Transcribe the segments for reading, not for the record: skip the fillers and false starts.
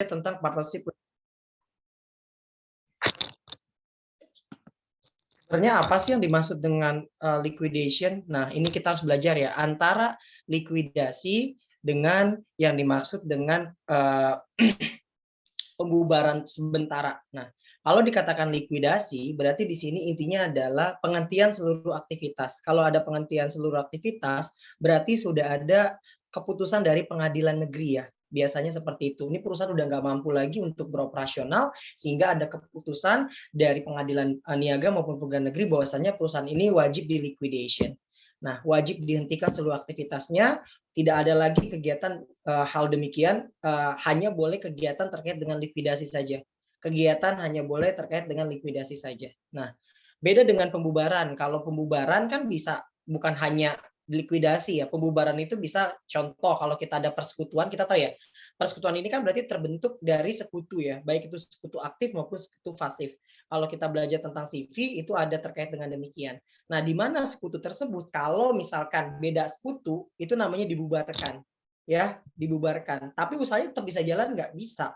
tentang partnership. Sebenarnya apa sih yang dimaksud dengan liquidation? Nah, ini kita harus belajar ya antara likuidasi dengan yang dimaksud dengan pembubaran sementara. Nah, kalau dikatakan likuidasi, berarti di sini intinya adalah penghentian seluruh aktivitas. Kalau ada penghentian seluruh aktivitas, berarti sudah ada keputusan dari pengadilan negeri ya. Biasanya seperti itu. Ini perusahaan udah nggak mampu lagi untuk beroperasional, sehingga ada keputusan dari pengadilan niaga maupun pengadilan negeri bahwasanya perusahaan ini wajib di liquidation. Nah, wajib dihentikan seluruh aktivitasnya, tidak ada lagi kegiatan hal demikian, hanya boleh kegiatan terkait dengan likuidasi saja. Kegiatan hanya boleh terkait dengan likuidasi saja. Nah, beda dengan pembubaran. Kalau pembubaran kan bisa bukan hanya likuidasi ya. Pembubaran itu bisa contoh kalau kita ada persekutuan, kita tahu ya. Persekutuan ini kan berarti terbentuk dari sekutu ya, baik itu sekutu aktif maupun sekutu pasif. Kalau kita belajar tentang CV itu ada terkait dengan demikian. Nah, di mana sekutu tersebut kalau misalkan beda sekutu itu namanya dibubarkan. Ya, dibubarkan. Tapi usahanya tetap bisa jalan nggak? Bisa.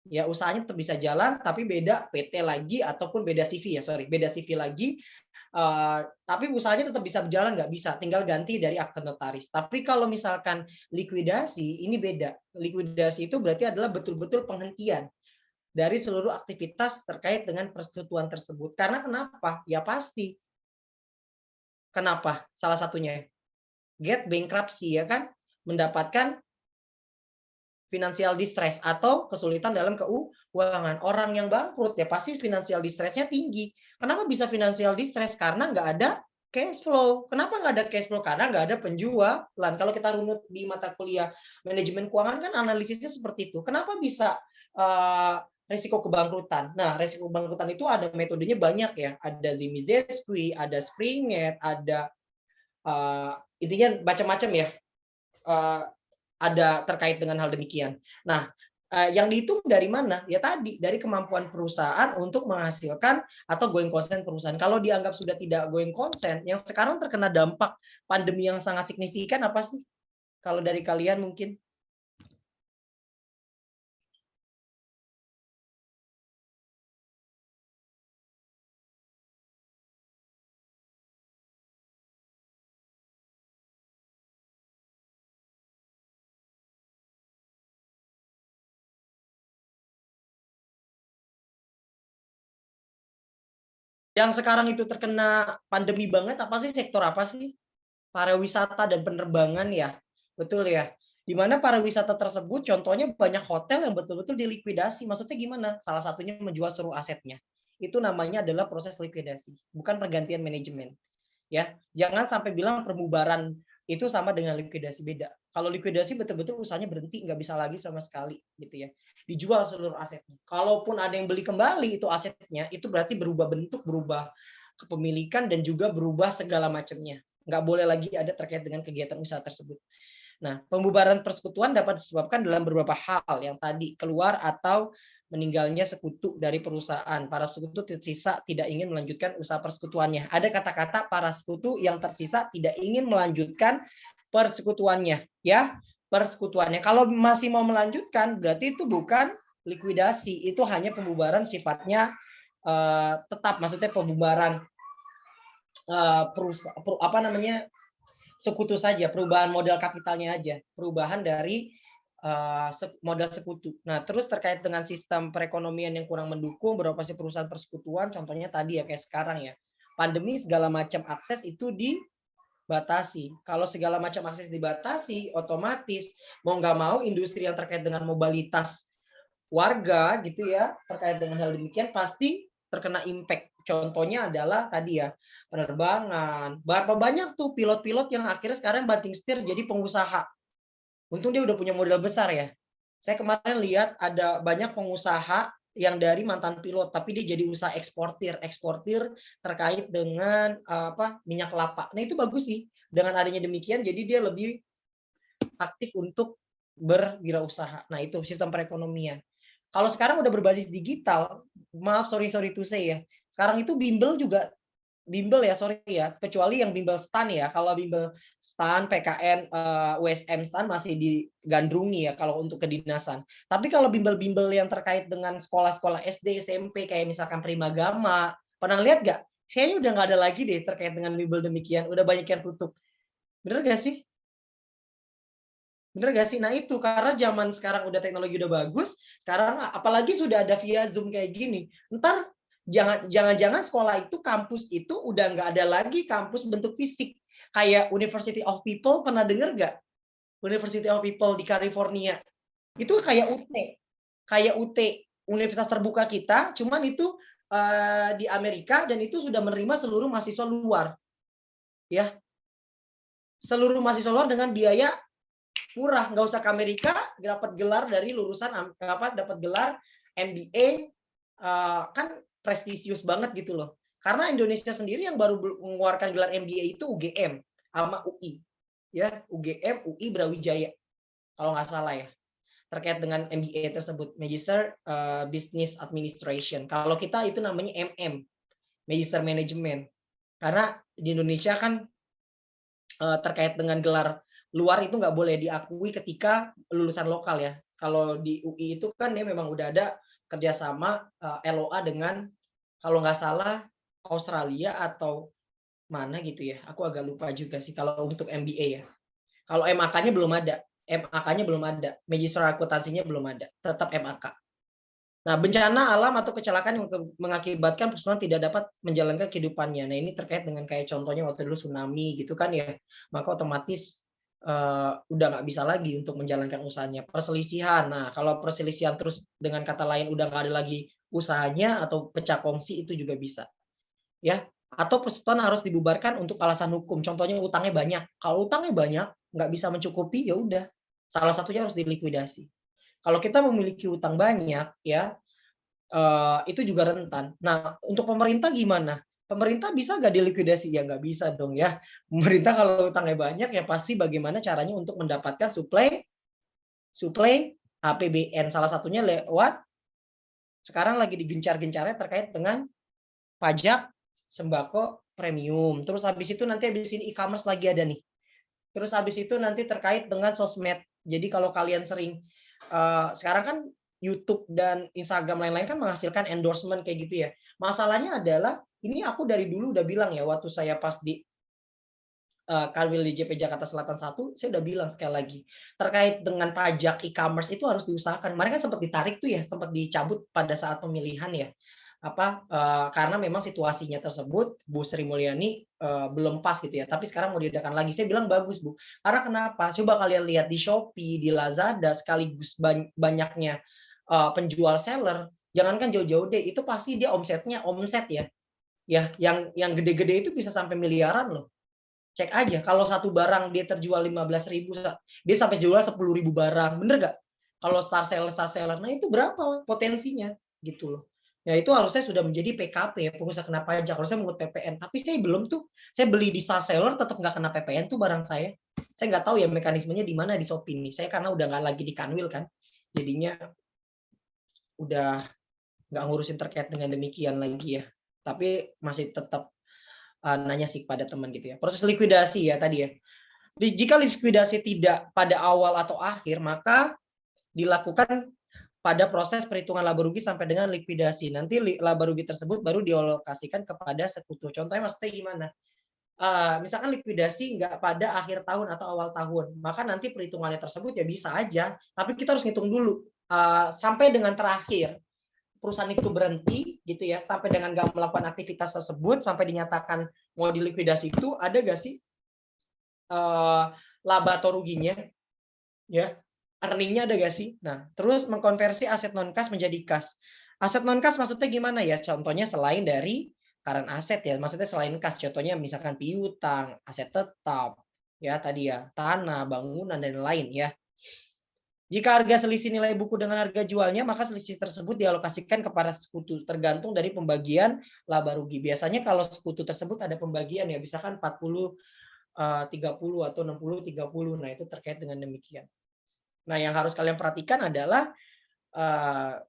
Ya, usahanya tetap bisa jalan tapi beda PT lagi ataupun beda CV ya, sorry, beda CV lagi. Tapi usahanya tetap bisa berjalan nggak? Bisa, tinggal ganti dari akte notaris. Tapi kalau misalkan likuidasi ini beda. Likuidasi itu berarti adalah betul-betul penghentian dari seluruh aktivitas terkait dengan persekutuan tersebut. Karena kenapa? Ya pasti. Kenapa? Salah satunya get bankruptcy ya kan, mendapatkan financial distress atau kesulitan dalam keuangan. Orang yang bangkrut ya pasti financial distress-nya tinggi. Kenapa bisa financial distress? Karena nggak ada cash flow. Kenapa nggak ada cash flow? Karena nggak ada penjualan. Kalau kita runut di mata kuliah manajemen keuangan kan analisisnya seperti itu. Kenapa bisa risiko kebangkrutan? Nah, risiko kebangkrutan itu ada metodenya banyak ya. Ada Zimizescu, ada Springett, ada intinya macam-macam ya. Ada terkait dengan hal demikian. Nah, yang dihitung dari mana? Ya tadi, dari kemampuan perusahaan untuk menghasilkan atau going concern perusahaan. Kalau dianggap sudah tidak going concern, yang sekarang terkena dampak pandemi yang sangat signifikan apa sih? Kalau dari kalian mungkin? Yang sekarang itu terkena pandemi banget apa sih, sektor apa sih? Pariwisata dan penerbangan ya. Betul ya. Di mana pariwisata tersebut contohnya banyak hotel yang betul-betul dilikuidasi. Maksudnya gimana? Salah satunya menjual seluruh asetnya. Itu namanya adalah proses likuidasi, bukan pergantian manajemen. Ya, jangan sampai bilang perbubaran itu sama dengan likuidasi, beda. Kalau likuidasi betul-betul usahanya berhenti, nggak bisa lagi sama sekali gitu ya. Dijual seluruh asetnya. Kalaupun ada yang beli kembali itu asetnya, itu berarti berubah bentuk, berubah kepemilikan dan juga berubah segala macamnya. Nggak boleh lagi ada terkait dengan kegiatan usaha tersebut. Nah, pembubaran persekutuan dapat disebabkan dalam beberapa hal yang tadi, keluar atau meninggalnya sekutu dari perusahaan. Para sekutu tersisa tidak ingin melanjutkan usaha persekutuannya. Ada kata-kata para sekutu yang tersisa tidak ingin melanjutkan persekutuannya, ya, persekutuannya. Kalau masih mau melanjutkan, berarti itu bukan likuidasi, itu hanya pembubaran sifatnya tetap, maksudnya pembubaran apa namanya, sekutu saja, perubahan modal kapitalnya aja, perubahan dari modal sekutu. Nah, terus terkait dengan sistem perekonomian yang kurang mendukung beroperasi perusahaan persekutuan, contohnya tadi ya kayak sekarang ya, pandemi segala macam akses itu dibatasi. Kalau segala macam akses dibatasi, otomatis mau nggak mau industri yang terkait dengan mobilitas warga gitu ya, terkait dengan hal demikian pasti terkena impact. Contohnya adalah tadi ya, penerbangan. Berapa banyak tuh pilot-pilot yang akhirnya sekarang banting setir jadi pengusaha. Untung dia udah punya modal besar ya. Saya kemarin lihat ada banyak pengusaha yang dari mantan pilot, tapi dia jadi usaha eksportir terkait dengan minyak kelapa. Nah itu bagus sih. Dengan adanya demikian, jadi dia lebih aktif untuk berwirausaha. Nah itu sistem perekonomian. Kalau sekarang udah berbasis digital, maaf sorry to say ya, sekarang itu bimbel juga bimbel ya, sorry ya, kecuali yang bimbel STAN ya. Kalau bimbel STAN, PKN, USM STAN masih digandrungi ya kalau untuk kedinasan. Tapi kalau bimbel-bimbel yang terkait dengan sekolah-sekolah SD, SMP kayak misalkan Primagama, pernah lihat nggak? Kayaknya udah nggak ada lagi deh terkait dengan bimbel demikian, udah banyak yang tutup. Bener nggak sih? Bener nggak sih? Nah itu, karena zaman sekarang udah teknologi udah bagus, sekarang apalagi sudah ada via Zoom kayak gini, entar jangan-jangan sekolah itu, kampus itu udah nggak ada lagi kampus bentuk fisik. Kayak University of People, pernah denger nggak? University of People di California. Itu kayak UT. Kayak UT, Universitas Terbuka kita, cuman itu di Amerika dan itu sudah menerima seluruh mahasiswa luar. Ya, seluruh mahasiswa luar dengan biaya murah, nggak usah ke Amerika, dapat gelar dari lulusan apa, dapat gelar MBA, kan prestisius banget gitu loh. Karena Indonesia sendiri yang baru mengeluarkan gelar MBA itu UGM sama UI, ya UGM, UI, Brawijaya kalau nggak salah ya, terkait dengan MBA tersebut, Magister Business Administration. Kalau kita itu namanya MM, Magister Management. Karena di Indonesia kan terkait dengan gelar luar itu nggak boleh diakui ketika lulusan lokal ya. Kalau di UI itu kan dia memang udah ada kerjasama LOA dengan, kalau nggak salah, Australia atau mana gitu ya. Aku agak lupa juga sih kalau untuk MBA ya. Kalau MAK-nya belum ada. MAK-nya belum ada. Magister akuntansinya belum ada. Tetap MAK. Nah, bencana alam atau kecelakaan yang mengakibatkan perusahaan tidak dapat menjalankan kehidupannya. Nah, ini terkait dengan kayak contohnya waktu dulu tsunami gitu kan ya. Maka otomatis udah nggak bisa lagi untuk menjalankan usahanya. Perselisihan. Nah, kalau perselisihan terus dengan kata lain udah nggak ada lagi usahanya atau pecah kongsi itu juga bisa. Ya. Atau persekutuan harus dibubarkan untuk alasan hukum. Contohnya utangnya banyak. Kalau utangnya banyak, nggak bisa mencukupi, ya udah. Salah satunya harus dilikuidasi. Kalau kita memiliki utang banyak, ya itu juga rentan. Nah, untuk pemerintah gimana? Pemerintah bisa nggak dilikuidasi? Ya nggak bisa dong ya. Pemerintah kalau utangnya banyak, ya pasti bagaimana caranya untuk mendapatkan suplai suplai APBN. Salah satunya lewat sekarang lagi digencar-gencarnya terkait dengan pajak sembako premium. Terus habis itu nanti habis ini e-commerce lagi ada nih. Terus habis itu nanti terkait dengan sosmed. Jadi kalau kalian sering sekarang kan YouTube dan Instagram lain-lain kan menghasilkan endorsement kayak gitu ya. Masalahnya adalah ini aku dari dulu udah bilang ya, waktu saya pas di Kanwil di JP Jakarta Selatan 1, saya udah bilang sekali lagi, terkait dengan pajak e-commerce itu harus diusahakan. Kemarin kan sempat ditarik tuh ya, sempat dicabut pada saat pemilihan ya. Karena memang situasinya tersebut Bu Sri Mulyani belum pas gitu ya. Tapi sekarang mau diadakan lagi. Saya bilang bagus, Bu. Karena kenapa? Coba kalian lihat di Shopee, di Lazada, sekaligus banyaknya penjual seller, jangankan jauh-jauh deh, itu pasti dia omset ya. Ya, yang gede-gede itu bisa sampai miliaran loh. Cek aja, kalau satu barang dia terjual 15.000, dia sampai jual 10.000 barang, bener gak? Kalau star seller, nah itu berapa potensinya gitu loh. Ya itu harusnya sudah menjadi PKP ya, pengusaha kena pajak. Harusnya menurut PPN, tapi saya belum tuh. Saya beli di star seller tetap nggak kena PPN tuh barang saya. Saya nggak tahu ya mekanismenya di mana di Shopee nih. Saya karena udah nggak lagi di Kanwil kan, jadinya udah nggak ngurusin terkait dengan demikian lagi ya. Tapi masih tetap nanya sih pada teman gitu ya. Proses likuidasi ya tadi ya. Jika likuidasi tidak pada awal atau akhir, maka dilakukan pada proses perhitungan laba rugi sampai dengan likuidasi. Nanti laba rugi tersebut baru dialokasikan kepada sekutu. Contohnya maksudnya gimana? Misalkan likuidasi nggak pada akhir tahun atau awal tahun, maka nanti perhitungannya tersebut ya bisa aja, tapi kita harus hitung dulu sampai dengan terakhir perusahaan itu berhenti gitu ya, sampai dengan nggak melakukan aktivitas tersebut, sampai dinyatakan mau dilikuidasi, itu ada nggak sih laba atau ruginya, ya, earningnya ada nggak sih? Nah, terus mengkonversi aset non kas menjadi kas. Aset non kas maksudnya gimana ya? Contohnya selain dari current aset ya, maksudnya selain kas. Contohnya misalkan piutang, aset tetap, ya tadi ya, tanah, bangunan dan lain ya. Jika harga selisih nilai buku dengan harga jualnya, maka selisih tersebut dialokasikan kepada sekutu tergantung dari pembagian laba rugi. Biasanya kalau sekutu tersebut ada pembagian ya, misalkan 40 30 atau 60 30. Nah, itu terkait dengan demikian. Nah, yang harus kalian perhatikan adalah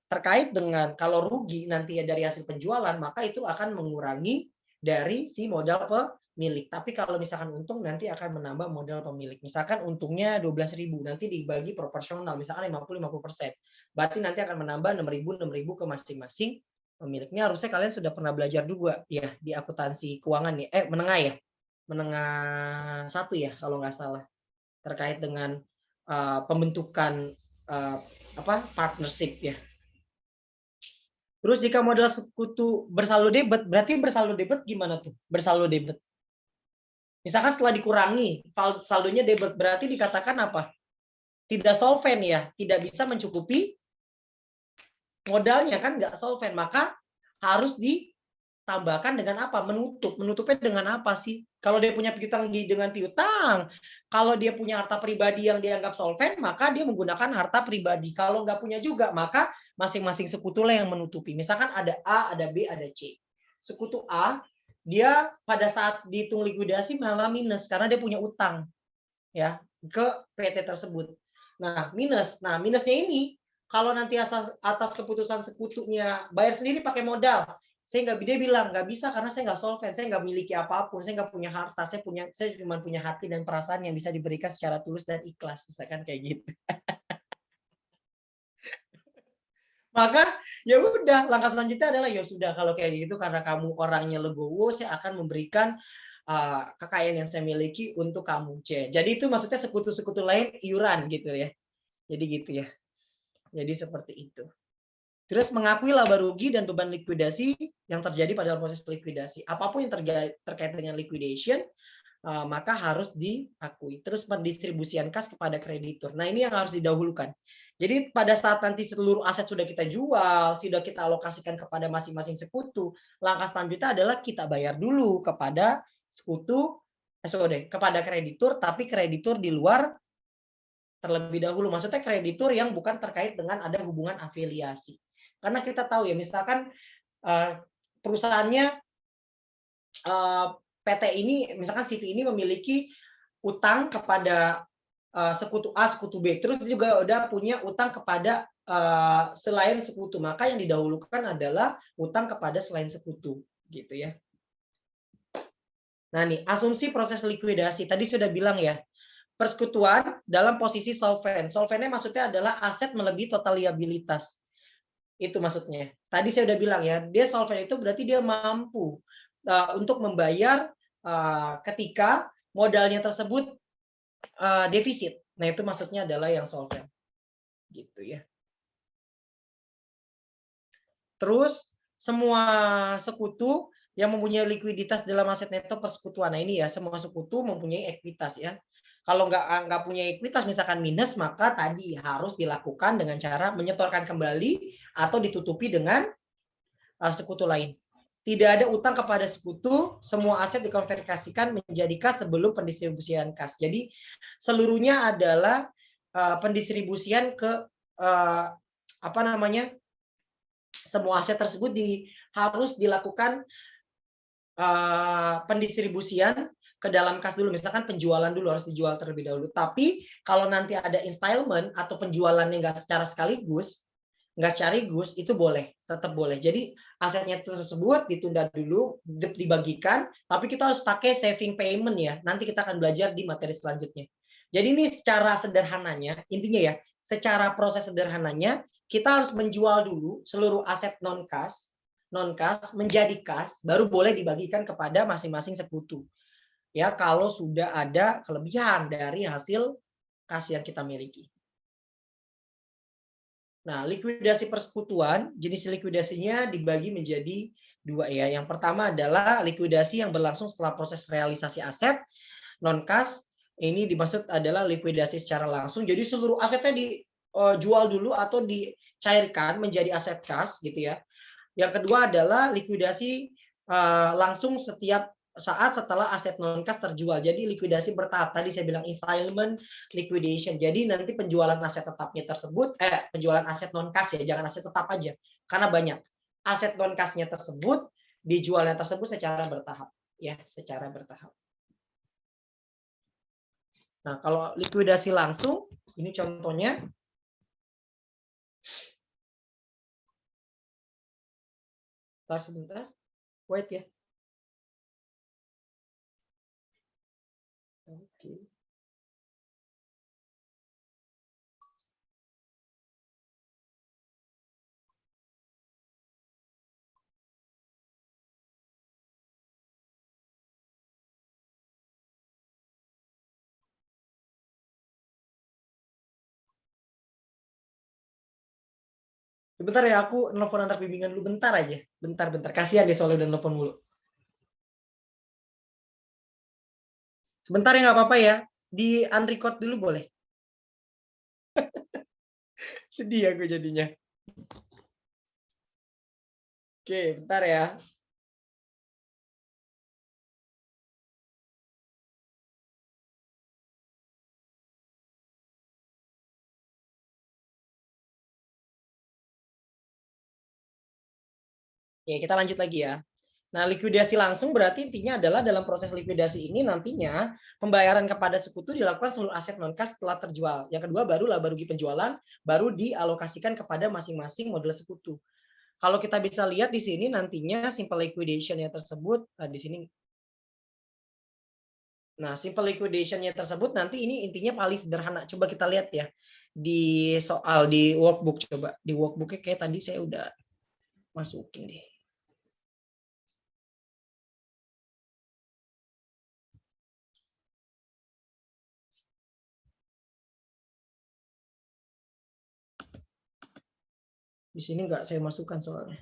terkait dengan kalau rugi nanti ya dari hasil penjualan, maka itu akan mengurangi dari si modal pemilik. Tapi kalau misalkan untung nanti akan menambah modal pemilik. Misalkan untungnya 12.000, nanti dibagi proporsional, misalkan 50-50%. Berarti nanti akan menambah 6.000 ke masing-masing pemiliknya. Harusnya kalian sudah pernah belajar juga ya di akuntansi keuangan ya. Menengah ya. Menengah 1 ya kalau nggak salah. Terkait dengan pembentukan partnership ya. Terus jika modal sekutu bersaldo debit, berarti bersaldo debit gimana tuh? Bersaldo debit. Misalkan setelah dikurangi, saldonya debit, berarti dikatakan apa? Tidak solven ya, tidak bisa mencukupi modalnya kan, nggak solven. Maka harus ditambahkan dengan apa? Menutup. Menutupnya dengan apa sih? Kalau dia punya piutang dengan piutang, kalau dia punya harta pribadi yang dianggap solven, maka dia menggunakan harta pribadi. Kalau nggak punya juga, maka masing-masing sekutu lah yang menutupi. Misalkan ada A, ada B, ada C. Sekutu A, dia pada saat dihitung likuidasi malah minus karena dia punya utang ya ke PT tersebut. Nah, minusnya ini kalau nanti atas keputusan sekutunya bayar sendiri pakai modal, dia bilang nggak bisa karena saya nggak solvent, saya nggak memiliki apapun, saya nggak punya harta, saya cuma punya hati dan perasaan yang bisa diberikan secara tulus dan ikhlas, misalkan kayak gitu. Maka ya udah, langkah selanjutnya adalah ya sudah kalau kayak gitu karena kamu orangnya legowo, saya akan memberikan kekayaan yang saya miliki untuk kamu. Jadi itu maksudnya sekutu-sekutu lain iuran gitu ya. Jadi gitu ya. Jadi seperti itu. Terus mengakui laba rugi dan beban likuidasi yang terjadi pada proses likuidasi. Apapun yang terkait dengan liquidation, maka harus diakui. Terus pendistribusian kas kepada kreditur. Nah, ini yang harus didahulukan. Jadi pada saat nanti seluruh aset sudah kita jual, sudah kita alokasikan kepada masing-masing sekutu, langkah selanjutnya adalah kita bayar dulu kepada sekutu, kepada kreditur, tapi kreditur di luar terlebih dahulu. Maksudnya kreditur yang bukan terkait dengan ada hubungan afiliasi. Karena kita tahu ya, misalkan perusahaannya PT ini, misalkan CV ini memiliki utang kepada sekutu A, sekutu B, terus juga udah punya utang kepada selain sekutu, maka yang didahulukan adalah utang kepada selain sekutu, gitu ya. Nah nih, asumsi proses likuidasi tadi sudah bilang ya, persekutuan dalam posisi solvent. Solventnya maksudnya adalah aset melebihi total liabilitas. Itu maksudnya. Tadi saya udah bilang ya, dia solvent itu berarti dia mampu untuk membayar ketika modalnya tersebut defisit. Nah, itu maksudnya adalah yang solvent. Gitu ya. Terus semua sekutu yang mempunyai likuiditas dalam aset neto persekutuan. Nah, ini ya, semua sekutu mempunyai ekuitas ya. Kalau nggak punya ekuitas misalkan minus, maka tadi harus dilakukan dengan cara menyetorkan kembali atau ditutupi dengan sekutu lain. Tidak ada utang kepada sekutu, semua aset dikonversikan menjadi kas sebelum pendistribusian kas. Jadi seluruhnya adalah pendistribusian ke semua aset tersebut harus dilakukan pendistribusian ke dalam kas dulu, misalkan penjualan dulu harus dijual terlebih dahulu. Tapi kalau nanti ada installment atau penjualannya nggak secara sekaligus, itu boleh, tetap boleh. Jadi asetnya tersebut ditunda dulu, dibagikan, tapi kita harus pakai saving payment ya. Nanti kita akan belajar di materi selanjutnya. Jadi ini secara sederhananya, intinya ya, secara proses sederhananya, kita harus menjual dulu seluruh aset non-kas menjadi kas, baru boleh dibagikan kepada masing-masing sekutu. Ya, kalau sudah ada kelebihan dari hasil kas yang kita miliki. Nah, likuidasi persekutuan, jenis likuidasinya dibagi menjadi dua ya. Yang pertama adalah likuidasi yang berlangsung setelah proses realisasi aset non-kas. Ini dimaksud adalah likuidasi secara langsung. Jadi seluruh asetnya dijual dulu atau dicairkan menjadi aset kas gitu ya. Yang kedua adalah likuidasi langsung setiap saat setelah aset non-kas terjual. Jadi likuidasi bertahap. Tadi saya bilang installment liquidation. Jadi nanti penjualan aset tetapnya tersebut, penjualan aset non-kas ya, jangan aset tetap aja. Karena banyak. Aset non-kasnya tersebut, dijualnya tersebut secara bertahap. Ya, secara bertahap. Nah, kalau likuidasi langsung, ini contohnya. Sebentar. Wait ya. Oke. Sebentar ya, aku nelfon anak bimbingan dulu bentar aja. Bentar. Kasihan dia soalnya udah nelfon mulu. Sebentar ya, nggak apa-apa ya. Di unrecord dulu boleh. Sedih aku jadinya. Oke, bentar ya. Oke, kita lanjut lagi ya. Nah, likuidasi langsung berarti intinya adalah dalam proses likuidasi ini nantinya pembayaran kepada sekutu dilakukan seluruh aset non-cash setelah terjual. Yang kedua baru laba rugi penjualan baru dialokasikan kepada masing-masing model sekutu. Kalau kita bisa lihat di sini nantinya simple liquidation-nya tersebut, di sini. Nah, simple liquidation-nya tersebut nanti ini intinya paling sederhana. Coba kita lihat ya di soal di workbook, coba di workbook-nya kayak tadi saya udah masukin deh. Di sini nggak saya masukkan soalnya.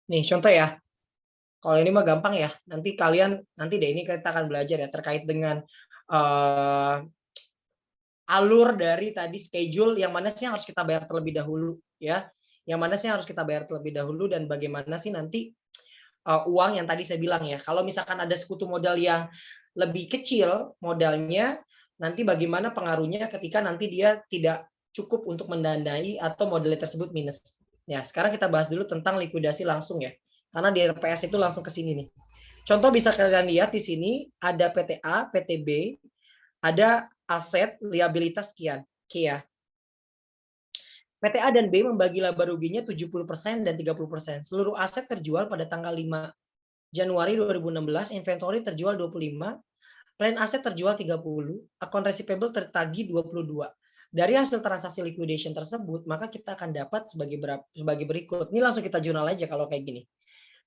Nih contoh ya. Kalau ini mah gampang ya. Nanti deh ini kita akan belajar ya terkait dengan alur dari tadi schedule yang mana sih yang harus kita bayar terlebih dahulu ya. Yang mana sih yang harus kita bayar terlebih dahulu dan bagaimana sih nanti uang yang tadi saya bilang ya. Kalau misalkan ada sekutu modal yang lebih kecil modalnya, nanti bagaimana pengaruhnya ketika nanti dia tidak cukup untuk mendanai atau modalnya tersebut minus. Ya, sekarang kita bahas dulu tentang likuidasi langsung ya. Karena di RPS itu langsung ke sini nih. Contoh bisa kalian lihat di sini ada PTA, PTB, ada aset liabilitas sekian. Kia. PTA dan B membagi laba ruginya 70% dan 30%. Seluruh aset terjual pada tanggal 5 Januari 2016, inventory terjual 25, plan aset terjual 30, account receivable tertagih 22. Dari hasil transaksi liquidation tersebut, maka kita akan dapat sebagai berikut. Ini langsung kita jurnal aja kalau kayak gini.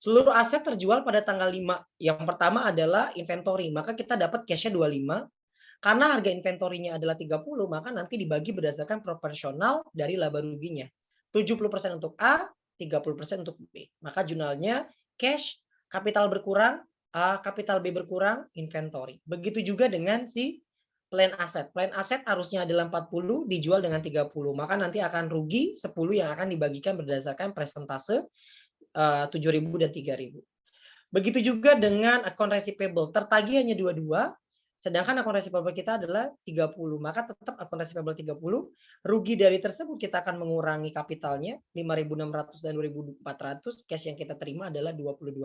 Seluruh aset terjual pada tanggal 5. Yang pertama adalah inventory, maka kita dapat cash-nya 25. Karena harga inventorinya adalah 30, maka nanti dibagi berdasarkan proporsional dari laba ruginya. 70% untuk A, 30% untuk B. Maka jurnalnya cash, kapital berkurang, A, kapital B berkurang, inventory. Begitu juga dengan si plan aset. Plan aset harusnya adalah 40, dijual dengan 30. Maka nanti akan rugi 10 yang akan dibagikan berdasarkan presentase 7.000 dan 3.000. Begitu juga dengan account receivable. Tertagih hanya 22, sedangkan account receivable kita adalah 30. Maka tetap account receivable 30. Rugi dari tersebut kita akan mengurangi kapitalnya 5.600 dan 2.400. Cash yang kita terima adalah 22.000.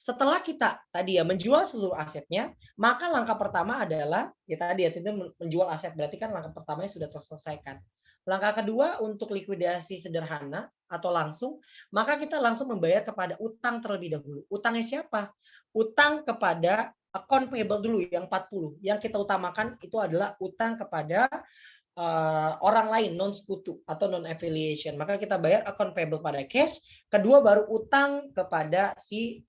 Setelah kita tadi ya menjual seluruh asetnya, maka langkah pertama adalah ya tadi ya menjual aset. Berarti kan langkah pertamanya sudah terselesaikan. Langkah kedua untuk likuidasi sederhana atau langsung, maka kita langsung membayar kepada utang terlebih dahulu. Utangnya siapa? Utang kepada account payable dulu yang 40. Yang kita utamakan itu adalah utang kepada orang lain non sekutu atau non affiliation. Maka kita bayar account payable pada cash. Kedua baru utang kepada si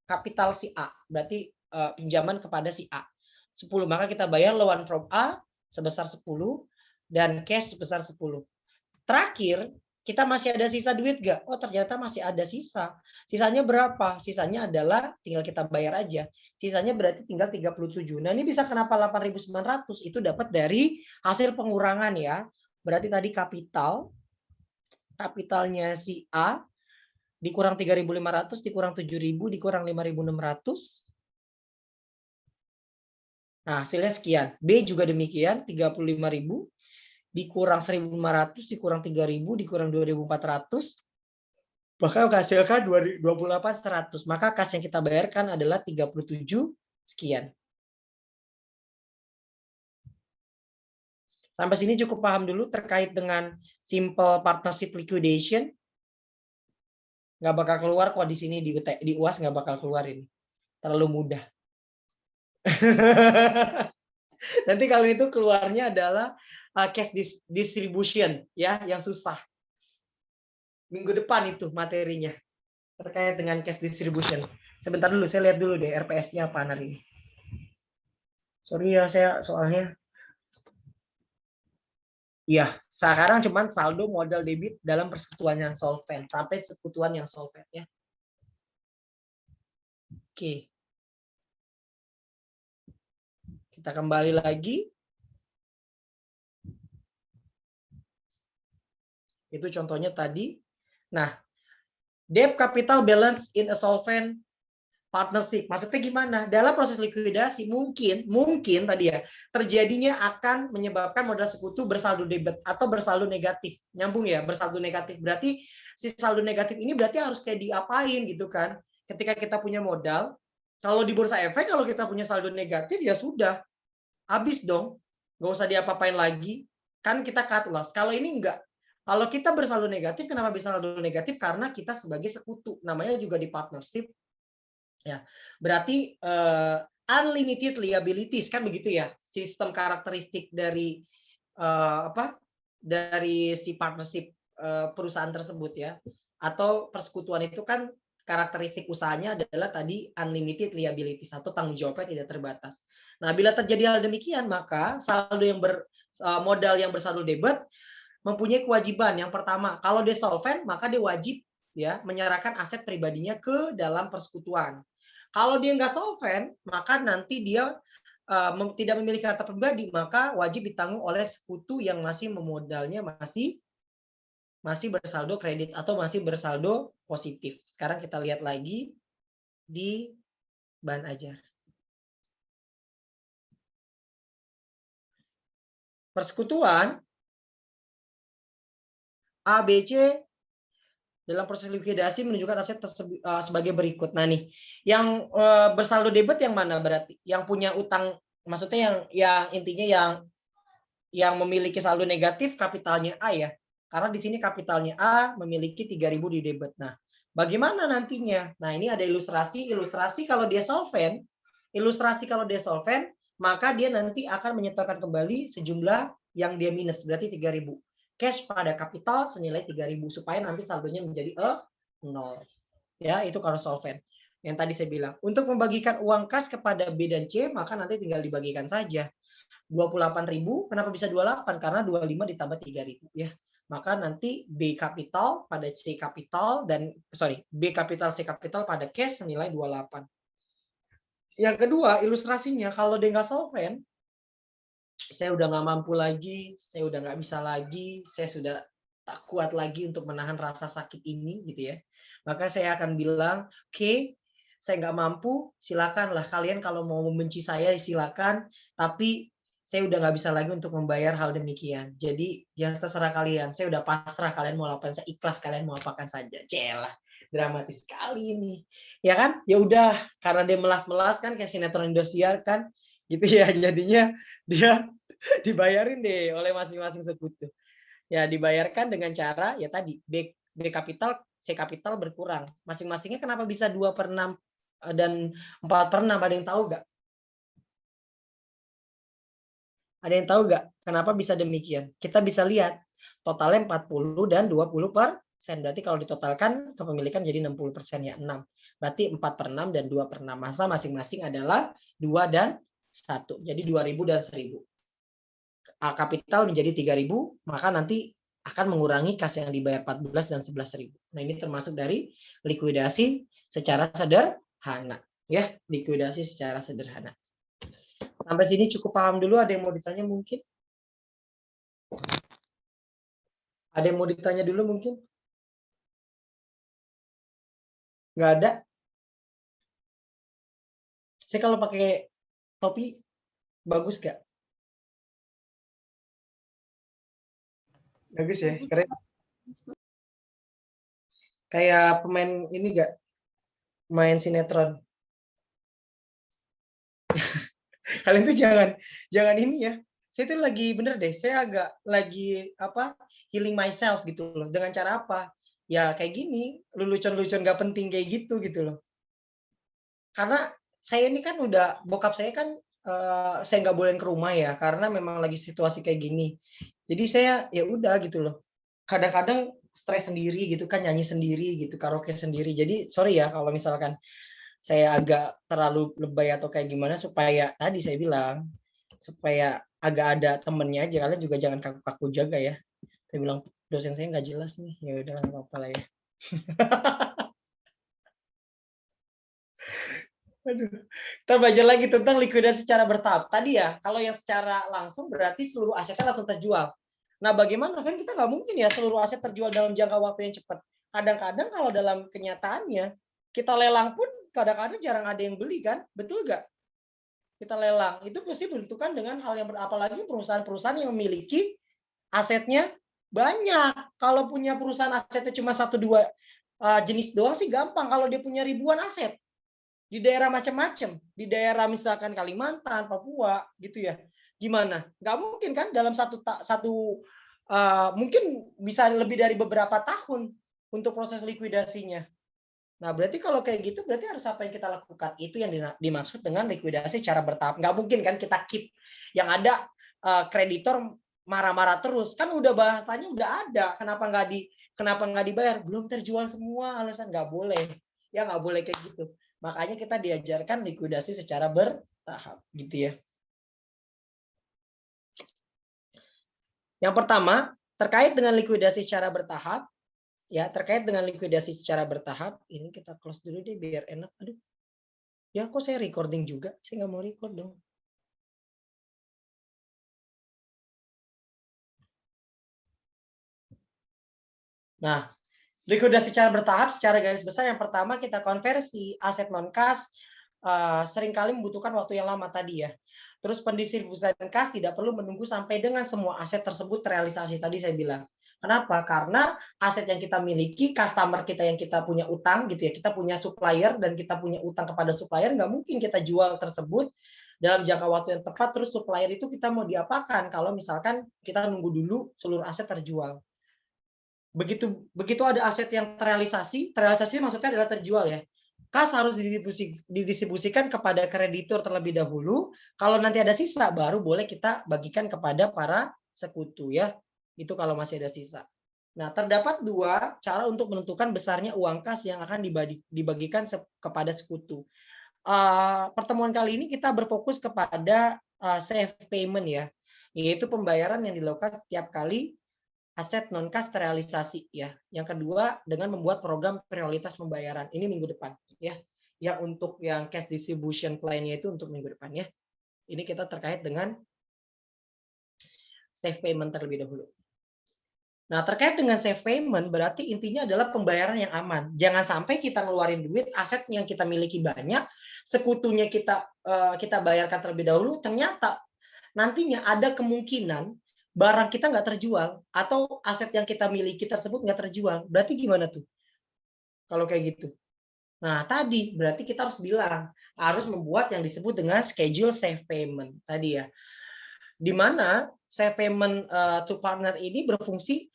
kapital si A. Berarti pinjaman kepada si A. 10. Maka kita bayar loan from A sebesar 10 dan cash sebesar 10. Terakhir, kita masih ada sisa duit gak? Oh, ternyata masih ada sisa. Sisanya berapa? Sisanya adalah tinggal kita bayar aja. Sisanya berarti tinggal 37. Nah, ini bisa kenapa 8.900? Itu dapat dari hasil pengurangan ya. Berarti tadi kapitalnya si A dikurang 3.500, dikurang 7.000, dikurang 5.600. Nah, hasilnya sekian. B juga demikian, 35.000 dikurang 1.500, dikurang 3.000, dikurang 2.400, maka menghasilkan 28.100. Maka kas yang kita bayarkan adalah 37 sekian. Sampai sini cukup paham dulu terkait dengan simple partnership liquidation. Nggak bakal keluar kok di sini di UAS, nggak bakal keluar ini. Terlalu mudah. Nanti kalau itu keluarnya adalah cash distribution ya, yang susah. Minggu depan itu materinya terkait dengan cash distribution. Sebentar dulu, saya lihat dulu deh RPS-nya apa hari ini. Sorry ya, saya soalnya. Iya, sekarang cuma saldo modal debit dalam persekutuan yang solvent sampai sekutuan yang solvent ya. Oke. Kita kembali lagi. Itu contohnya tadi. Nah, debt capital balance in a solvent partnership. Maksudnya gimana? Dalam proses likuidasi mungkin tadi ya terjadinya akan menyebabkan modal sekutu bersaldo debit atau bersaldo negatif. Nyambung ya, bersaldo negatif. Berarti si saldo negatif ini berarti harus kayak diapain gitu kan? Ketika kita punya modal, kalau di bursa efek kalau kita punya saldo negatif ya sudah habis dong. Nggak usah diapa-apain lagi. Kan kita cut loss. Kalau ini enggak. Kalau kita bersaldo negatif, kenapa bisa saldo negatif? Karena kita sebagai sekutu. Namanya juga di partnership. Ya, berarti unlimited liabilities kan begitu ya, sistem karakteristik dari dari si partnership perusahaan tersebut ya, atau persekutuan itu kan karakteristik usahanya adalah tadi unlimited liabilities atau tanggung jawabnya tidak terbatas. Nah, bila terjadi hal demikian maka saldo yang modal yang bersaldo debit mempunyai kewajiban. Yang pertama, kalau dia solvent maka dia wajib ya menyerahkan aset pribadinya ke dalam persekutuan. Kalau dia nggak solvent, maka nanti dia tidak memiliki harta pribadi, maka wajib ditanggung oleh sekutu yang masih memodalnya masih bersaldo kredit atau masih bersaldo positif. Sekarang kita lihat lagi di bahan ajar. Persekutuan A, B, C dalam proses likuidasi menunjukkan aset sebagai berikut. Nah nih, yang bersaldo debit yang mana berarti? Yang punya utang, maksudnya yang intinya yang memiliki saldo negatif kapitalnya A ya. Karena di sini kapitalnya A memiliki 3.000 di debit. Nah, bagaimana nantinya? Nah, ini ada ilustrasi kalau dia solvent, maka dia nanti akan menyetorkan kembali sejumlah yang dia minus, berarti 3.000. Cash pada kapital senilai 3.000 supaya nanti saldonya menjadi 0. Ya, itu kalau solvent. Yang tadi saya bilang, untuk membagikan uang kas kepada B dan C, maka nanti tinggal dibagikan saja. 28.000, kenapa bisa 28? Karena 25 ditambah 3.000 ya. Maka nanti B kapital pada C kapital B kapital C kapital pada cash senilai 28. Yang kedua, ilustrasinya kalau dia nggak solvent, saya udah nggak mampu lagi, saya udah nggak bisa lagi, saya sudah tak kuat lagi untuk menahan rasa sakit ini gitu ya. Maka saya akan bilang, oke, saya nggak mampu, silakanlah kalian kalau mau membenci saya silakan, tapi saya udah nggak bisa lagi untuk membayar hal demikian. Jadi ya terserah kalian, saya udah pasrah, kalian mau apa, saya ikhlas, kalian mau apakan saja. Celah, dramatis sekali ini, ya kan? Ya udah, karena dia melas-melas kan kayak sinetron Indosiar kan, gitu ya, jadinya dia dibayarin deh oleh masing-masing sekutu. Ya dibayarkan dengan cara ya tadi B kapital C kapital berkurang. Masing-masingnya kenapa bisa 2/6 dan 4/6? Ada yang tahu nggak? Ada yang tahu nggak kenapa bisa demikian? Kita bisa lihat totalnya 40 dan 20%. Berarti kalau ditotalkan kepemilikan jadi 60% ya 6. Berarti 4/6 dan 2/6. Masa masing-masing adalah 2 dan 1. Jadi 2.000 dan 1.000. Kapital menjadi 3.000, maka nanti akan mengurangi kas yang dibayar 14 dan 11.000. Nah, ini termasuk dari likuidasi secara sederhana, ya, likuidasi secara sederhana. Sampai sini cukup paham dulu, ada yang mau ditanya mungkin? Ada yang mau ditanya dulu mungkin? Nggak ada? Saya kalau pakai topi bagus nggak? Bagus ya, keren. Kayak pemain ini gak, main sinetron. Kalian tuh jangan ini ya. Saya tuh lagi bener deh, saya agak lagi apa, healing myself gitu loh. Dengan cara apa? Ya kayak gini, lelucon-lelucon gak penting kayak gitu loh. Karena saya ini kan udah, bokap saya kan saya nggak bolehin ke rumah ya, karena memang lagi situasi kayak gini. Jadi saya ya udah gitu loh. Kadang-kadang stres sendiri gitu kan, nyanyi sendiri gitu, karaoke sendiri. Jadi sorry ya kalau misalkan saya agak terlalu lebay atau kayak gimana, supaya tadi saya bilang supaya agak ada temennya aja. Kalian juga jangan kaku-kaku jaga ya. Saya bilang dosen saya nggak jelas nih, ya udah nggak apa-apa lah ya. Aduh. Kita belajar lagi tentang likuidasi secara bertahap. Tadi ya, kalau yang secara langsung berarti seluruh asetnya langsung terjual. Nah, bagaimana kan kita nggak mungkin ya seluruh aset terjual dalam jangka waktu yang cepat. Kadang-kadang kalau dalam kenyataannya kita lelang pun kadang-kadang jarang ada yang beli kan, betul nggak? Kita lelang itu pasti bentukan dengan hal yang apalagi perusahaan-perusahaan yang memiliki asetnya banyak. Kalau punya perusahaan asetnya cuma satu dua jenis doang sih gampang. Kalau dia punya ribuan aset di daerah macam-macam, di daerah misalkan Kalimantan, Papua, gitu ya. Gimana? Nggak mungkin kan dalam satu mungkin bisa lebih dari beberapa tahun untuk proses likuidasinya. Nah, berarti kalau kayak gitu, berarti harus apa yang kita lakukan? Itu yang dimaksud dengan likuidasi secara bertahap. Nggak mungkin kan kita keep yang ada kreditor marah-marah terus. Kan udah bahasanya udah ada. Kenapa nggak dibayar? Belum terjual semua, alasan nggak boleh. Ya nggak boleh kayak gitu. Makanya kita diajarkan likuidasi secara bertahap, gitu ya. Yang pertama, terkait dengan likuidasi secara bertahap, ya terkait dengan likuidasi secara bertahap, ini kita close dulu deh biar enak. Aduh, ya kok saya recording juga? Saya nggak mau record dong. Nah, likuidasi secara bertahap, secara garis besar yang pertama kita konversi aset non-kas seringkali membutuhkan waktu yang lama tadi ya. Terus pendistribusian kas tidak perlu menunggu sampai dengan semua aset tersebut terrealisasi tadi saya bilang. Kenapa? Karena aset yang kita miliki, customer kita yang kita punya utang gitu ya, kita punya supplier dan kita punya utang kepada supplier, nggak mungkin kita jual tersebut dalam jangka waktu yang tepat. Terus supplier itu kita mau diapakan kalau misalkan kita nunggu dulu seluruh aset terjual. Begitu ada aset yang terrealisasi maksudnya adalah terjual ya. Kas harus didistribusikan kepada kreditur terlebih dahulu. Kalau nanti ada sisa, baru boleh kita bagikan kepada para sekutu ya. Itu kalau masih ada sisa. Nah, terdapat dua cara untuk menentukan besarnya uang kas yang akan dibagikan kepada sekutu. Pertemuan kali ini kita berfokus kepada safe payment ya, yaitu pembayaran yang dilakukan setiap kali aset non kas terrealisasi ya. Yang kedua dengan membuat program prioritas pembayaran. Ini minggu depan ya. Ya untuk yang cash distribution plan-nya itu untuk minggu depan ya. Ini kita terkait dengan safe payment terlebih dahulu. Nah, terkait dengan safe payment berarti intinya adalah pembayaran yang aman. Jangan sampai kita ngeluarin duit, aset yang kita miliki banyak, sekutunya kita bayarkan terlebih dahulu, ternyata nantinya ada kemungkinan barang kita nggak terjual atau aset yang kita miliki tersebut nggak terjual. Berarti gimana tuh kalau kayak gitu? Nah, tadi berarti kita harus bilang, harus membuat yang disebut dengan schedule safe payment tadi ya. Di mana safe payment to partner ini berfungsi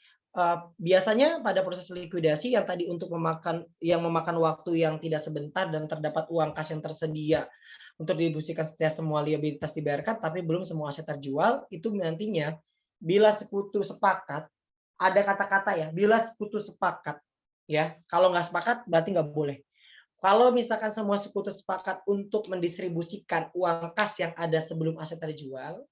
biasanya pada proses likuidasi yang tadi untuk memakan waktu yang tidak sebentar dan terdapat uang kas yang tersedia untuk didistribusikan setiap semua liabilitas dibayarkan tapi belum semua aset terjual, itu nantinya bila sekutu sepakat, ada kata-kata ya, bila sekutu sepakat ya, kalau nggak sepakat berarti nggak boleh. Kalau misalkan semua sekutu sepakat untuk mendistribusikan uang kas yang ada sebelum aset terjual,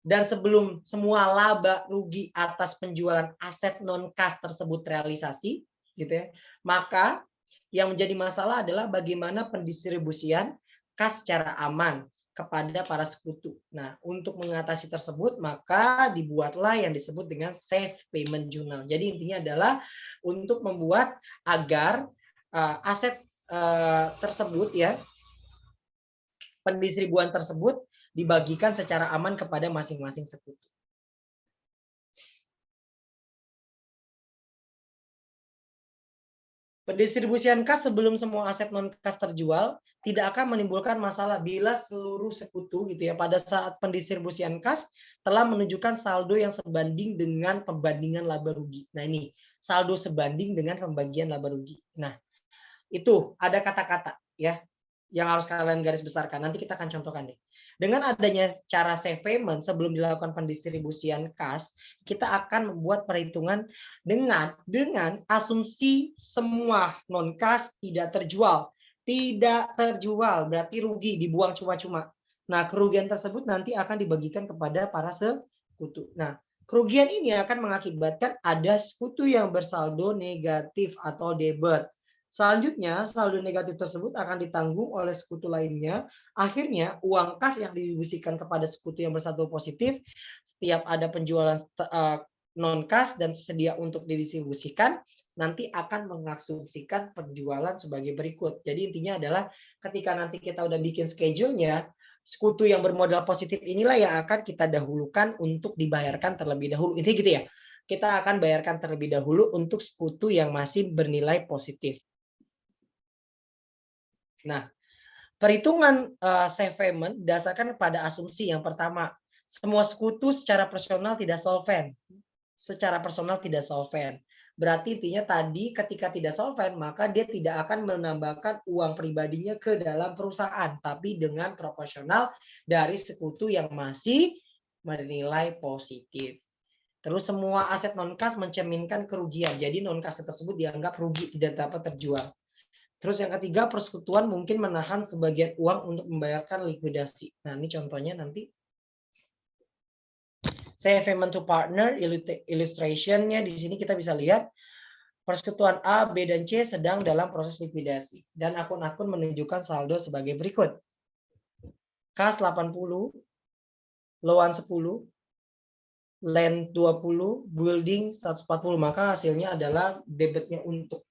dan sebelum semua laba rugi atas penjualan aset non kas tersebut realisasi, gitu ya, maka yang menjadi masalah adalah bagaimana pendistribusian kas secara aman kepada para sekutu. Nah, untuk mengatasi tersebut, maka dibuatlah yang disebut dengan safe payment journal. Jadi intinya adalah untuk membuat agar aset tersebut ya, pendistribuan tersebut dibagikan secara aman kepada masing-masing sekutu. Pendistribusian kas sebelum semua aset non-kas terjual tidak akan menimbulkan masalah bila seluruh sekutu gitu ya pada saat pendistribusian kas telah menunjukkan saldo yang sebanding dengan pembandingan laba rugi. Nah ini saldo sebanding dengan pembagian laba rugi. Nah itu ada kata-kata ya yang harus kalian garis besarkan. Nanti kita akan contohkan deh. Dengan adanya cara save payment sebelum dilakukan pendistribusian kas, kita akan membuat perhitungan dengan asumsi semua non kas tidak terjual. Tidak terjual berarti rugi, dibuang cuma-cuma. Nah, kerugian tersebut nanti akan dibagikan kepada para sekutu. Nah, kerugian ini akan mengakibatkan ada sekutu yang bersaldo negatif atau debit. Selanjutnya, saldo negatif tersebut akan ditanggung oleh sekutu lainnya. Akhirnya, uang kas yang didistribusikan kepada sekutu yang bersaldo positif, setiap ada penjualan non-kas dan sedia untuk didistribusikan, nanti akan mengasumsikan penjualan sebagai berikut. Jadi intinya adalah ketika nanti kita udah bikin schedule-nya, sekutu yang bermodal positif inilah yang akan kita dahulukan untuk dibayarkan terlebih dahulu. Intinya gitu ya. Kita akan bayarkan terlebih dahulu untuk sekutu yang masih bernilai positif. Nah, perhitungan save payment didasarkan pada asumsi yang pertama, semua sekutu secara personal tidak solvent. Secara personal tidak solvent. Berarti intinya tadi ketika tidak solvent, maka dia tidak akan menambahkan uang pribadinya ke dalam perusahaan, tapi dengan proporsional dari sekutu yang masih bernilai positif. Terus semua aset non-kas mencerminkan kerugian. Jadi non-kas tersebut dianggap rugi, tidak dapat terjual. Terus yang ketiga, persekutuan mungkin menahan sebagian uang untuk membayarkan likuidasi. Nah, ini contohnya nanti. Save payment to partner, illustration-nya di sini kita bisa lihat persekutuan A, B, dan C sedang dalam proses likuidasi. Dan akun-akun menunjukkan saldo sebagai berikut. Kas 80, loan 10, land 20, building 140. Maka hasilnya adalah debitnya untuk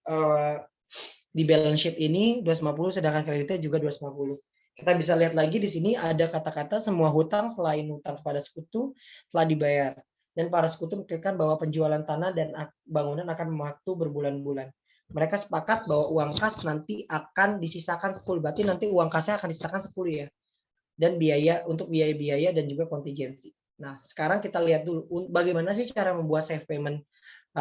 di balance sheet ini 250, sedangkan kreditnya juga 250. Kita bisa lihat lagi di sini ada kata-kata semua hutang selain hutang kepada sekutu telah dibayar. Dan para sekutu memikirkan bahwa penjualan tanah dan bangunan akan memakan berbulan-bulan. Mereka sepakat bahwa uang kas nanti akan disisakan 10. Berarti nanti uang kasnya akan disisakan 10 ya. Dan biaya untuk biaya-biaya dan juga kontingensi. Nah, sekarang kita lihat dulu bagaimana sih cara membuat save payment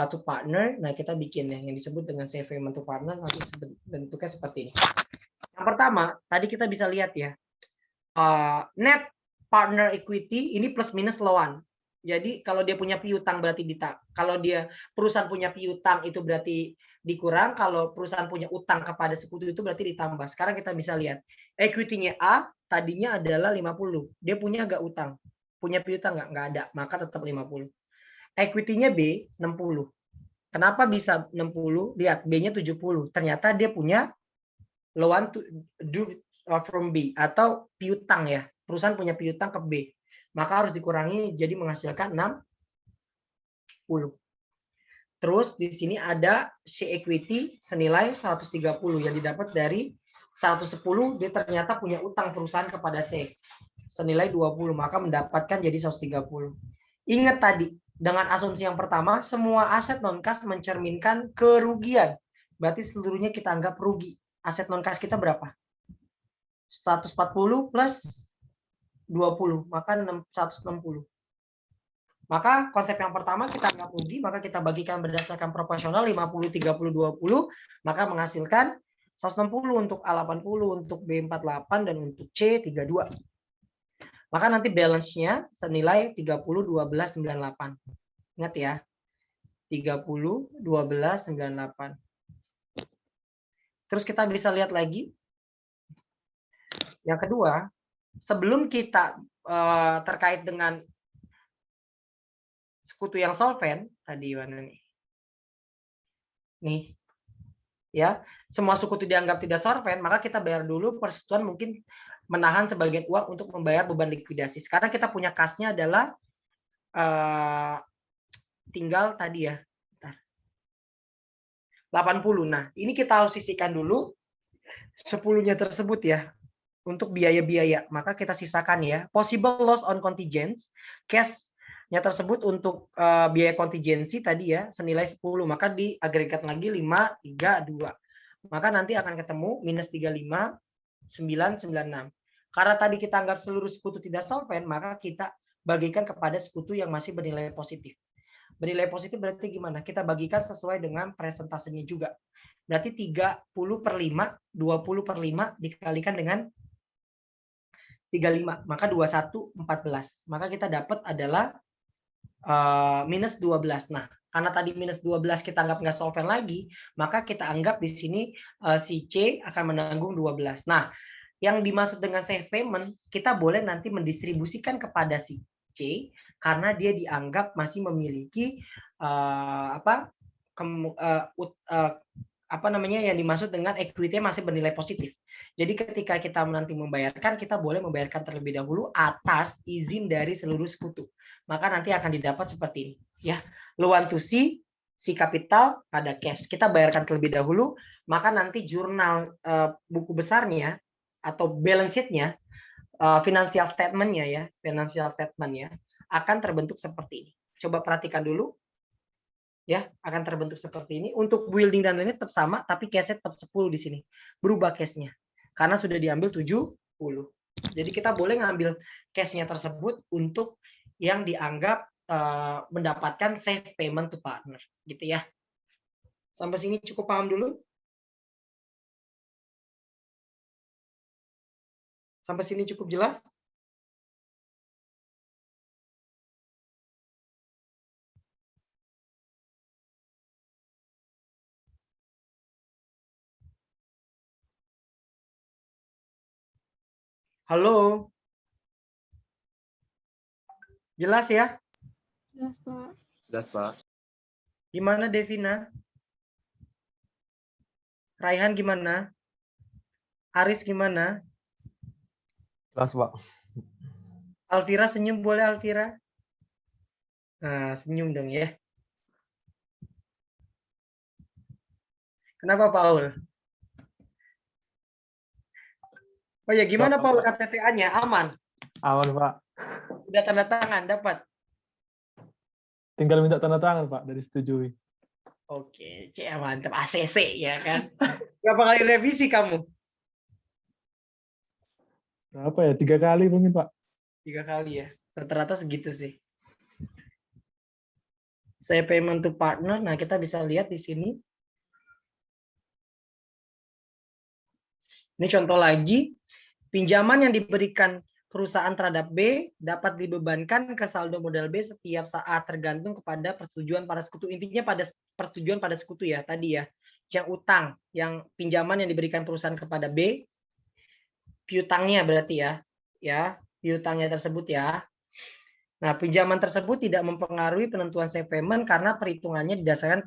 to partner. Nah, kita bikin yang disebut dengan save payment to partner, nanti bentuknya seperti ini. Yang pertama, tadi kita bisa lihat ya, net partner equity ini plus minus loan. Jadi kalau dia punya piutang berarti kalau dia perusahaan punya piutang itu berarti dikurang, kalau perusahaan punya utang kepada sekutu itu berarti ditambah. Sekarang kita bisa lihat, equity-nya A tadinya adalah 50, dia punya nggak utang? Punya piutang nggak ada, maka tetap 50. Equity-nya B 60. Kenapa bisa 60? Lihat, B-nya 70. Ternyata dia punya loan from B atau piutang ya. Perusahaan punya piutang ke B. Maka harus dikurangi jadi menghasilkan 60. Terus di sini ada C equity senilai 130 yang didapat dari 110, dia ternyata punya utang perusahaan kepada C senilai 20, maka mendapatkan jadi 130. Ingat tadi, dengan asumsi yang pertama, semua aset non-kas mencerminkan kerugian. Berarti seluruhnya kita anggap rugi. Aset non-kas kita berapa? 140 plus 20, maka 160. Maka konsep yang pertama kita anggap rugi, maka kita bagikan berdasarkan proporsional 50, 30, 20, maka menghasilkan 160 untuk A80, untuk B48, dan untuk C32. Maka nanti balance-nya senilai 30, 12, 98. Ingat ya, 30, 12, 98. Terus kita bisa lihat lagi. Yang kedua, sebelum kita terkait dengan sekutu yang solvent, tadi mana nih? Nih. Ya, semua sekutu dianggap tidak solvent, maka kita bayar dulu persekutuan mungkin menahan sebagian uang untuk membayar beban likuidasi. Sekarang kita punya kasnya adalah tinggal tadi ya. 80. Nah, ini kita harus sisihkan dulu 10-nya tersebut ya. Untuk biaya-biaya, maka kita sisakan ya. Possible loss on contingents, cash-nya tersebut untuk biaya kontingensi tadi ya, senilai 10. Maka diagregat lagi 5, 3, 2. maka nanti akan ketemu minus 35, 996. Karena tadi kita anggap seluruh sekutu tidak solven, maka kita bagikan kepada sekutu yang masih bernilai positif. Bernilai positif berarti gimana? Kita bagikan sesuai dengan presentasenya juga. Berarti 30 per 5, 20 per 5 dikalikan dengan 35, maka 21, 14. Maka kita dapat adalah minus 12. Nah, karena tadi minus 12 kita anggap nggak solven lagi, maka kita anggap di sini si C akan menanggung 12. Nah, yang dimaksud dengan safe payment, kita boleh nanti mendistribusikan kepada si C karena dia dianggap masih memiliki apa namanya yang dimaksud dengan equity masih bernilai positif. Jadi ketika kita nanti membayarkan, kita boleh membayarkan terlebih dahulu atas izin dari seluruh sekutu. Maka nanti akan didapat seperti ini, ya. Loan to si kapital pada cash. Kita bayarkan terlebih dahulu, maka nanti jurnal buku besarnya atau balance sheet-nya, financial statement-nya ya, akan terbentuk seperti ini. Coba perhatikan dulu. Ya, akan terbentuk seperti ini. Untuk building dan lainnya tetap sama, tapi cash-nya tetap 10 di sini. Berubah cash-nya. Karena sudah diambil 70. Jadi kita boleh ngambil cash-nya tersebut untuk yang dianggap mendapatkan safe payment to partner, gitu ya. Sampai sini cukup paham dulu? Sampai sini cukup jelas? Halo? Jelas ya? Jelas, Pak. Jelas, Pak. Gimana Devina? Raihan gimana? Aris gimana? Jelas, Pak. Alvira senyum boleh, Alvira? Nah, senyum dong ya. Kenapa Paul? Oh ya, gimana Paul KTTA-nya? Aman? Aman, Pak. Udah tanda tangan, dapat? Tinggal minta tanda tangan, Pak, dari setujui. Oke, mantap. ACC ya kan? Berapa kali revisi kamu? Berapa ya? 3 kali mungkin, Pak. 3 kali ya. Rata-rata segitu sih. Saya payment to partner. Nah, kita bisa lihat di sini. Ini contoh lagi. Pinjaman yang diberikan perusahaan terhadap B dapat dibebankan ke saldo modal B setiap saat tergantung kepada persetujuan pada sekutu. Intinya pada persetujuan pada sekutu ya tadi ya. Yang utang, yang pinjaman yang diberikan perusahaan kepada B, piutangnya berarti ya. Ya, piutangnya tersebut ya. Nah, pinjaman tersebut tidak mempengaruhi penentuan safe payment karena perhitungannya didasarkan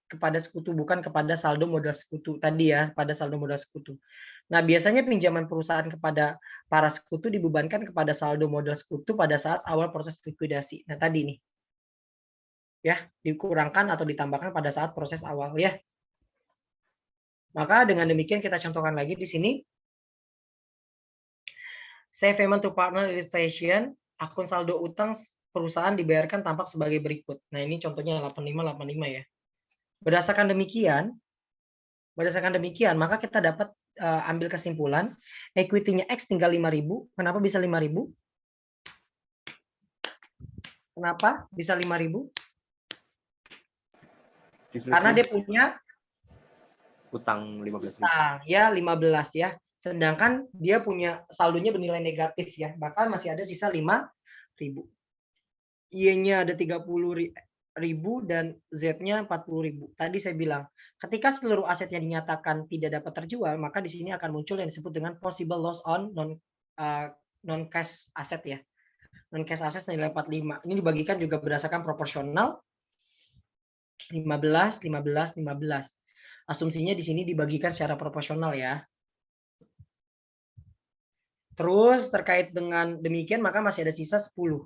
kepada sekutu, bukan kepada saldo modal sekutu tadi ya, pada saldo modal sekutu. Nah, biasanya pinjaman perusahaan kepada para sekutu dibebankan kepada saldo modal sekutu pada saat awal proses likuidasi. Nah, tadi nih. Ya, dikurangkan atau ditambahkan pada saat proses awal ya. Maka dengan demikian kita contohkan lagi di sini. Safe payment to partner illustration, akun saldo utang perusahaan dibayarkan tampak sebagai berikut. Nah, ini contohnya 8585 ya. Berdasarkan demikian, maka kita dapat ambil kesimpulan, equity-nya X tinggal 5.000. Kenapa bisa 5.000? Kenapa bisa 5.000? Karena dia punya utang 15.000. Utang ya 15 ya. Sedangkan dia punya saldonya bernilai negatif ya. Bahkan masih ada sisa 5.000. Y-nya ada 30.000 dan Z-nya 40.000. Tadi saya bilang, ketika seluruh asetnya dinyatakan tidak dapat terjual, maka di sini akan muncul yang disebut dengan possible loss on non cash asset ya. Non cash asset nilai 45. Ini dibagikan juga berdasarkan proporsional 15 15 15. Asumsinya di sini dibagikan secara proporsional ya. Terus terkait dengan demikian maka masih ada sisa 10.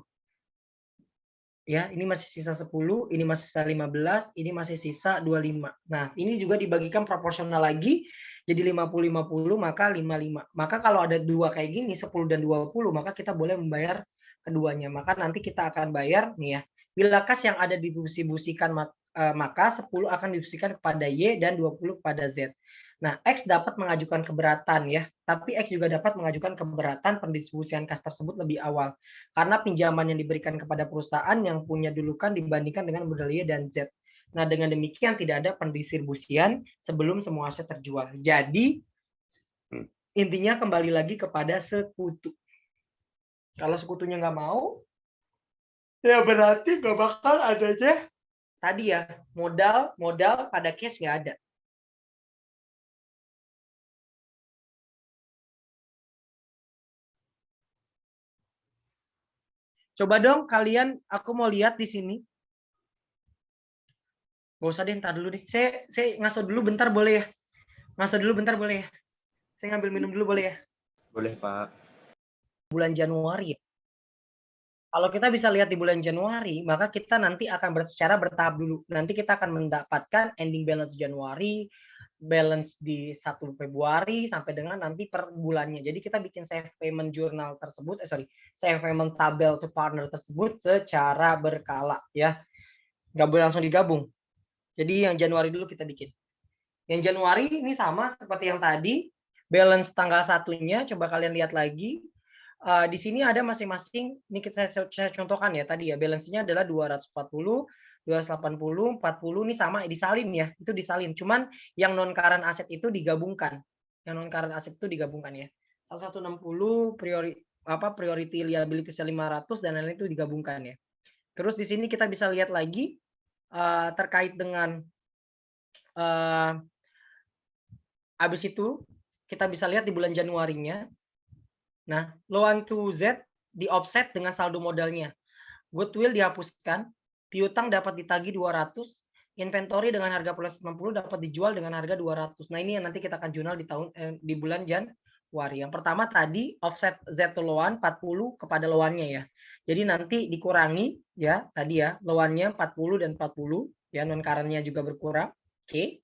Ya, ini masih sisa 10, ini masih sisa 15, ini masih sisa 25. Nah, ini juga dibagikan proporsional lagi jadi 50-50 maka 55. Maka kalau ada dua kayak gini 10 dan 20 maka kita boleh membayar keduanya. Maka nanti kita akan bayar nih ya. Bila kas yang ada didistribusikan maka 10 akan didistribusikan kepada Y dan 20 kepada Z. Nah, X dapat mengajukan keberatan ya, tapi X juga dapat mengajukan keberatan pendistribusian kas tersebut lebih awal karena pinjaman yang diberikan kepada perusahaan yang punya dulukan dibandingkan dengan modal Y dan Z. Nah, dengan demikian tidak ada pendistribusian sebelum semua aset terjual. Jadi intinya kembali lagi kepada sekutu. Kalau sekutunya nggak mau, ya berarti nggak bakal adanya tadi ya modal pada cash nggak ada. Coba dong kalian, aku mau lihat di sini. Gak usah deh, ntar dulu deh. Saya ngaso dulu bentar boleh ya? Ngaso dulu bentar boleh ya? Saya ngambil minum dulu boleh ya? Boleh, Pak. Bulan Januari ya. Kalau kita bisa lihat di bulan Januari, maka kita nanti akan secara bertahap dulu. Nanti kita akan mendapatkan ending balance Januari, balance di 1 Februari sampai dengan nanti per bulannya. Jadi kita bikin save payment journal tersebut, save payment tabel to partner tersebut secara berkala ya. Nggak boleh langsung digabung. Jadi yang Januari dulu kita bikin. Yang Januari ini sama seperti yang tadi, balance tanggal 1-nya, coba kalian lihat lagi. Di sini ada masing-masing, ini saya contohkan ya tadi ya, balance-nya adalah 240, 280, 40, ini sama disalin ya, itu disalin. Cuman yang non current aset itu digabungkan. Yang non current aset itu digabungkan ya. 1160 priority liabilities 500 dan lain-lain itu digabungkan ya. Terus di sini kita bisa lihat lagi terkait dengan habis itu kita bisa lihat di bulan Januarinya. Nah, loan to Z di offset dengan saldo modalnya. Goodwill dihapuskan, piutang dapat ditagih 200, inventory dengan harga plus 60 dapat dijual dengan harga 200. Nah, ini yang nanti kita akan jurnal di bulan Januari. Yang pertama tadi offset Z to loan 40 kepada loannya ya. Jadi nanti dikurangi ya, tadi ya, loannya 40 dan 40 ya, non current-nya juga berkurang. Oke.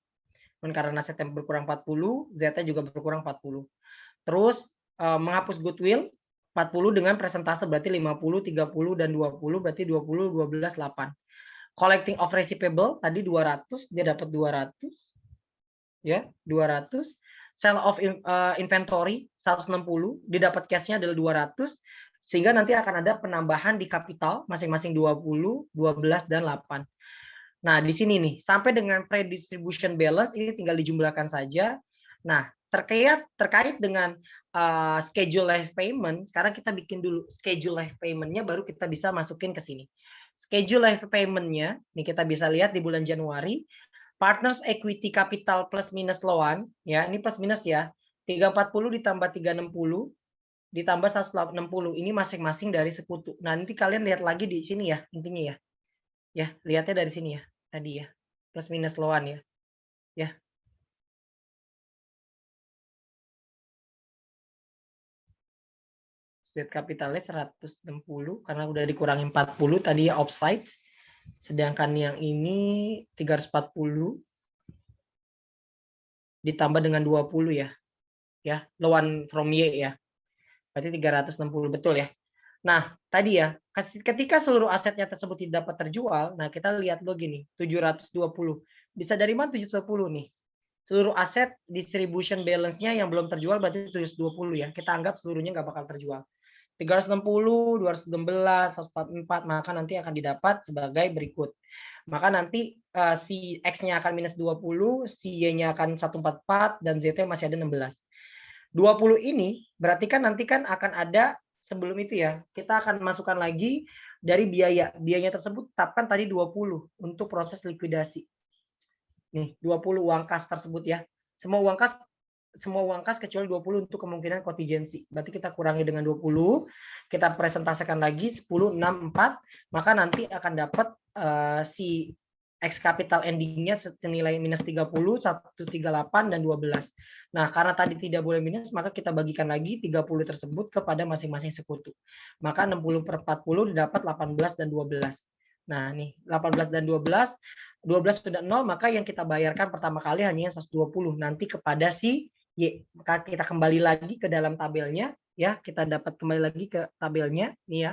Non current aset yang berkurang 40, Z-nya juga berkurang 40. Terus menghapus goodwill 40 dengan presentase berarti 50, 30 dan 20 berarti 20, 12, 8. Collecting of receivable tadi 200, dia dapat 200. Ya, 200. Sell of inventory 160, dia dapat cash-nya adalah 200 sehingga nanti akan ada penambahan di kapital masing-masing 20, 12 dan 8. Nah, di sini nih sampai dengan pre-distribution balance ini tinggal dijumlahkan saja. Nah, terkait dengan schedule life payment, sekarang kita bikin dulu schedule life payment-nya baru kita bisa masukin ke sini. Schedule life payment-nya, nih kita bisa lihat di bulan Januari, partners equity capital plus minus loan, ya ini plus minus ya, 340 ditambah 360 ditambah 160, ini masing-masing dari sekutu. Nah, nanti kalian lihat lagi di sini ya, intinya ya. Ya, lihatnya dari sini ya, tadi ya, plus minus loan ya. Ya. Debt capitalnya 160 karena udah dikurangi 40 tadi ya offside. Sedangkan yang ini 340 ditambah dengan 20 ya. Ya, loan from Y ya. Berarti 360 betul ya. Nah, tadi ya, ketika seluruh asetnya tersebut tidak dapat terjual, nah kita lihat lo gini, 720. Bisa dari mana 720 nih? Seluruh aset distribution balance-nya yang belum terjual berarti 720 ya. Kita anggap seluruhnya nggak bakal terjual. 360, 216, 144, maka nanti akan didapat sebagai berikut. Maka nanti si X-nya akan minus 20, si Y-nya akan 144, dan Z-nya masih ada 16. 20 ini berarti kan nanti kan akan ada sebelum itu ya, kita akan masukkan lagi dari biaya. Biayanya tersebut tetapkan tadi 20 untuk proses likuidasi. Nih, 20 uang kas tersebut ya. Semua uang kas kecuali 20 untuk kemungkinan kontingensi. Berarti kita kurangi dengan 20, kita presentasikan lagi 10, 6, 4, maka nanti akan dapat si X capital ending-nya senilai minus 30, 138, dan 12. Nah, karena tadi tidak boleh minus, maka kita bagikan lagi 30 tersebut kepada masing-masing sekutu. Maka 60 per 40 didapat 18 dan 12. Nah, nih 18 dan 12 sudah 0, maka yang kita bayarkan pertama kali hanya 120 nanti kepada si Y. Maka kita kembali lagi ke dalam tabelnya ya, kita dapat kembali lagi ke tabelnya nih ya.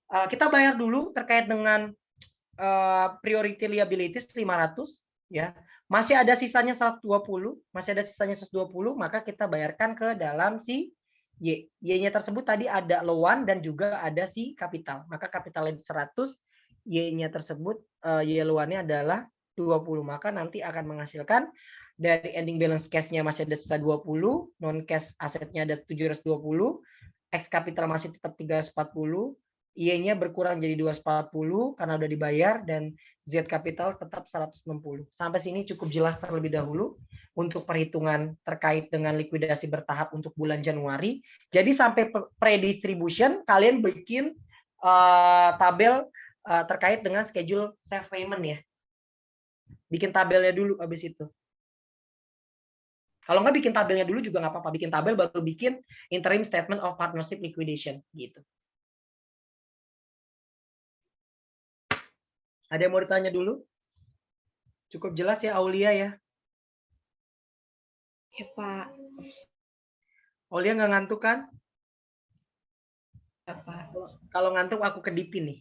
Kita bayar dulu terkait dengan priority liabilities 500 ya. Masih ada sisanya 120, maka kita bayarkan ke dalam si Y. Y-nya tersebut tadi ada loan dan juga ada si kapital. Maka kapitalnya 100, Y-nya tersebut Y loan-nya adalah 20. Maka nanti akan menghasilkan dari ending balance cash-nya masih ada sisa 20, non cash asetnya ada 720, X kapital masih tetap 340, Y-nya berkurang jadi 240 karena udah dibayar, dan Z kapital tetap 160. Sampai sini cukup jelas terlebih dahulu untuk perhitungan terkait dengan likuidasi bertahap untuk bulan Januari. Jadi sampai pre-distribution kalian bikin tabel terkait dengan schedule save payment ya. Bikin tabelnya dulu habis itu. Kalau nggak bikin tabelnya dulu juga nggak apa-apa. Bikin tabel baru bikin interim statement of partnership liquidation gitu. Ada yang mau ditanya dulu? Cukup jelas ya Aulia ya? Ya Pak. Aulia nggak ngantuk kan? Ya Pak. Kalau ngantuk aku kedipin nih.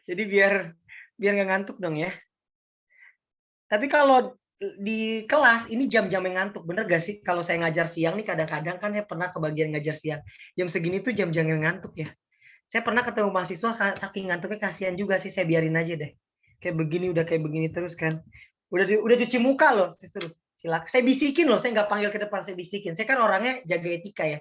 Jadi biar nggak ngantuk dong ya. Tapi kalau di kelas ini jam-jam yang ngantuk, bener gak sih? Kalau saya ngajar siang nih kadang-kadang kan ya pernah kebagian ngajar siang. Jam segini tuh jam-jam yang ngantuk ya. Saya pernah ketemu mahasiswa saking ngantuknya kasihan juga sih, saya biarin aja deh. Kayak begini terus kan. Udah cuci muka loh, silakan. Saya bisikin loh, saya nggak panggil ke depan, saya bisikin. Saya kan orangnya jaga etika ya.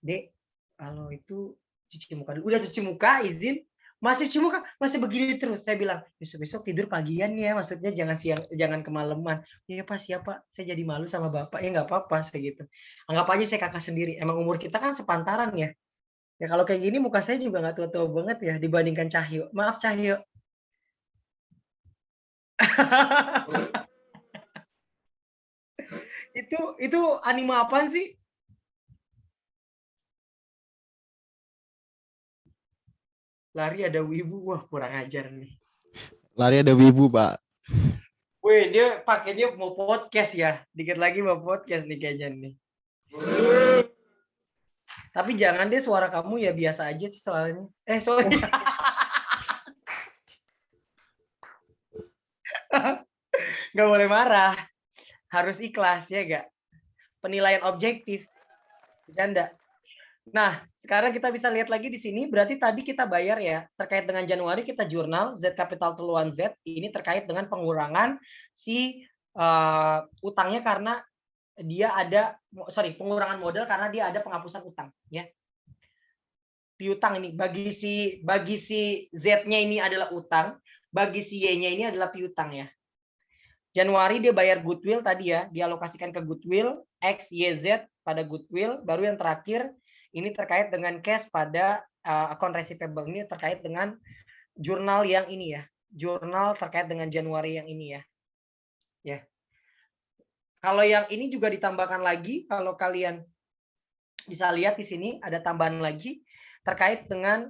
Dek, kalau itu cuci muka dulu. Udah cuci muka, izin. Masih cuci muka, masih begini terus. Saya bilang, besok-besok tidur pagian ya, maksudnya jangan kemalaman. Iya Pak, siapa? Saya jadi malu sama Bapak. Ya nggak apa-apa, saya gitu. Anggap aja saya kakak sendiri. Emang umur kita kan sepantaran ya. Ya kalau kayak gini muka saya juga nggak tua-tua banget ya dibandingkan Cahyo. Maaf Cahyo. itu anime apa sih? Lari ada wibu, wah kurang ajar nih. Lari ada wibu, Pak. Wih, dia pakainya mau podcast ya. Dikit lagi mau podcast nih kayaknya nih. Tapi jangan deh, suara kamu ya biasa aja sih soalnya. Sorry. Nggak boleh marah. Harus ikhlas ya gak? Penilaian objektif. Bercanda. Nah, sekarang kita bisa lihat lagi di sini. Berarti tadi kita bayar ya. Terkait dengan Januari kita jurnal Z Capital Tuluan Z. Ini terkait dengan pengurangan si utangnya karena dia ada, pengurangan modal karena dia ada penghapusan utang ya. Piutang ini bagi si Z-nya ini adalah utang, bagi si Y-nya ini adalah piutang ya. Januari dia bayar goodwill tadi ya, dialokasikan ke goodwill X, Y, Z pada goodwill. Baru yang terakhir ini terkait dengan cash pada account receivable, ini terkait dengan jurnal yang ini ya, jurnal terkait dengan Januari yang ini ya. Ya. Kalau yang ini juga ditambahkan lagi, kalau kalian bisa lihat di sini ada tambahan lagi terkait dengan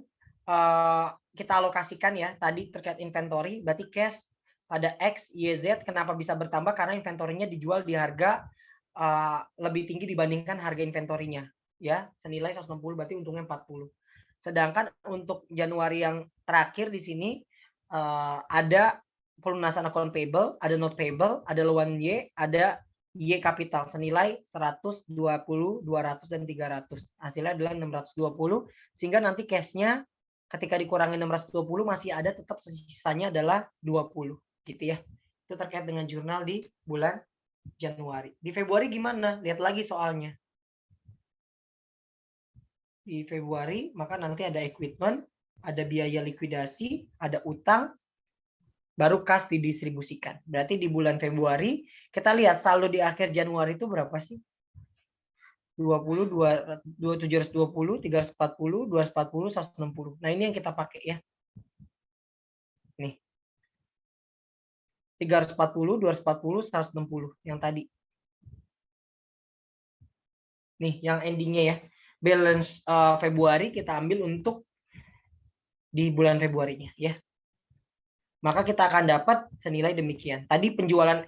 kita alokasikan ya, tadi terkait inventory, berarti cash pada X, Y, Z kenapa bisa bertambah karena inventorinya dijual di harga lebih tinggi dibandingkan harga inventorinya ya, senilai 160 berarti untungnya 40. Sedangkan untuk Januari yang terakhir di sini ada pelunasan account payable, ada note payable, ada loan Y, ada Y kapital senilai 120, 200 dan 300. Hasilnya adalah 620 sehingga nanti cash-nya ketika dikurangi 620 masih ada tetap sisanya adalah 20 gitu ya. Itu terkait dengan jurnal di bulan Januari. Di Februari gimana? Lihat lagi soalnya. Di Februari maka nanti ada equipment, ada biaya likuidasi, ada utang, baru kas didistribusikan. Berarti di bulan Februari kita lihat saldo di akhir Januari itu berapa sih? 20, 720, 340, 240, 160. Nah, ini yang kita pakai ya. Nih. 340, 240, 160 yang tadi. Nih, yang endingnya ya. Balance Februari kita ambil untuk di bulan Februarinya ya. Maka kita akan dapat senilai demikian. Tadi penjualan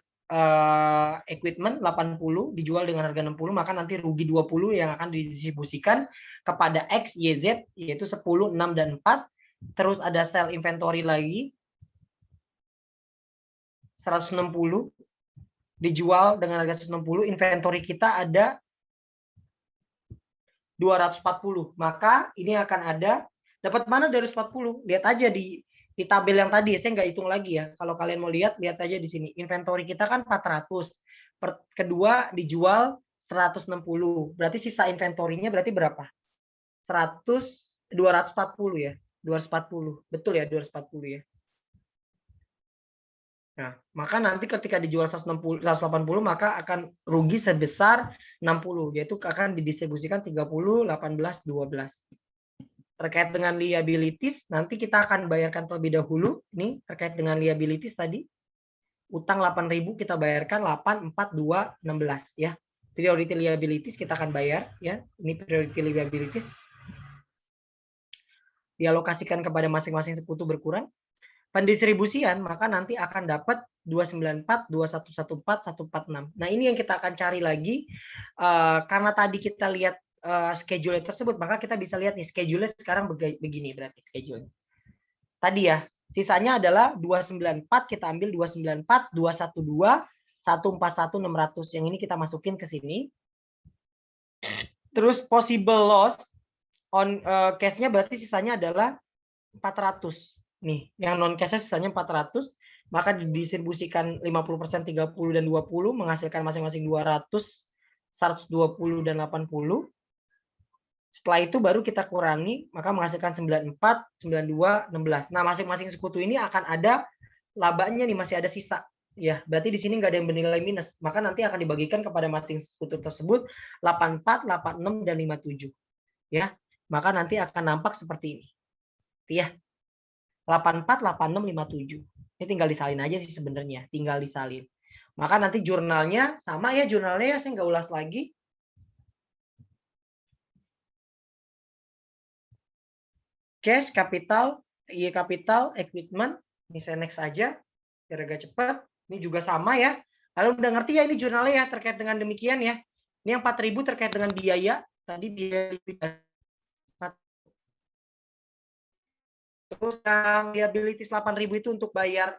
equipment 80 dijual dengan harga 60, maka nanti rugi 20 yang akan didistribusikan kepada X, Y, Z yaitu 10, 6 dan 4. Terus ada sell inventory lagi 160, dijual dengan harga 160, inventory kita ada 240. Maka ini akan ada, dapat mana dari 40? Lihat aja di tabel yang tadi, saya nggak hitung lagi ya. Kalau kalian mau lihat aja di sini. Inventory kita kan 400. Kedua dijual 160. Berarti sisa inventorinya berarti berapa? 240 ya. 240. Betul ya, 240 ya. Nah, maka nanti ketika dijual 160, 180 maka akan rugi sebesar 60, yaitu akan didistribusikan 30, 18, 12. Terkait dengan liabilities, nanti kita akan bayarkan terlebih dahulu. Ini terkait dengan liabilities tadi. Utang 8.000 kita bayarkan 8, 4, 2, 16 ya. Priority liabilities kita akan bayar ya. Ini priority liabilities. Dialokasikan kepada masing-masing sekutu berkurang. Pendistribusian maka nanti akan dapat 294, 2114, 146. Nah, ini yang kita akan cari lagi karena tadi kita lihat schedule tersebut, maka kita bisa lihat nih schedule sekarang begini berarti schedule. Tadi ya, sisanya adalah 294, kita ambil 294, 212, 141, 600. Yang ini kita masukin ke sini. Terus possible loss on cash-nya berarti sisanya adalah 400. Nih, yang non cash sisanya 400, maka didistribusikan 50%, 30 dan 20 menghasilkan masing-masing 200, 120 dan 80. Setelah itu baru kita kurangi, maka menghasilkan 94, 92, 16. Nah, masing-masing sekutu ini akan ada labanya nih, masih ada sisa. Ya, berarti di sini nggak ada yang bernilai minus. Maka nanti akan dibagikan kepada masing sekutu tersebut 84, 86 dan 57. Ya. Maka nanti akan nampak seperti ini. Ya. 84, 86, 57. Ini tinggal disalin aja sih sebenarnya, tinggal disalin. Maka nanti jurnalnya sama ya, jurnalnya saya nggak ulas lagi. Cash, capital, capital, equipment. Ini saya next aja, biar agak cepat. Ini juga sama ya. Lalu udah ngerti ya ini jurnalnya ya terkait dengan demikian ya. Ini yang 4.000 terkait dengan biaya. Tadi biaya. Terus yang liabilities 8.000 itu untuk bayar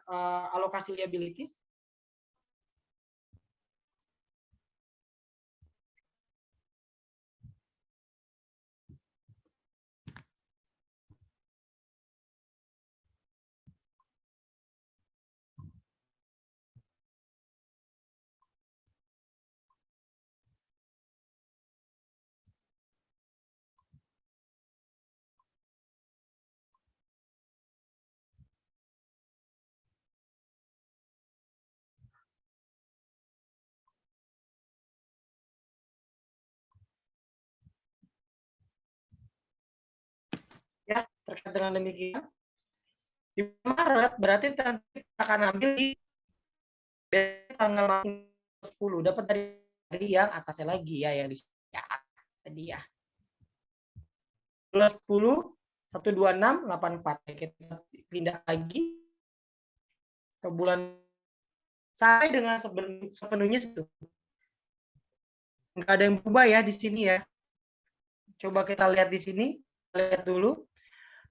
alokasi liabilities. Ya, terkait dengan demikian. Di Maret berarti nanti kita akan ambil di tanggal 10. Dapat dari yang atasnya lagi ya, yang di tadi ya. 10, 126, 84. Kita pindah lagi ke bulan sampai dengan sepenuhnya situ. Nggak ada yang berubah ya di sini ya. Coba kita lihat di sini. Lihat dulu.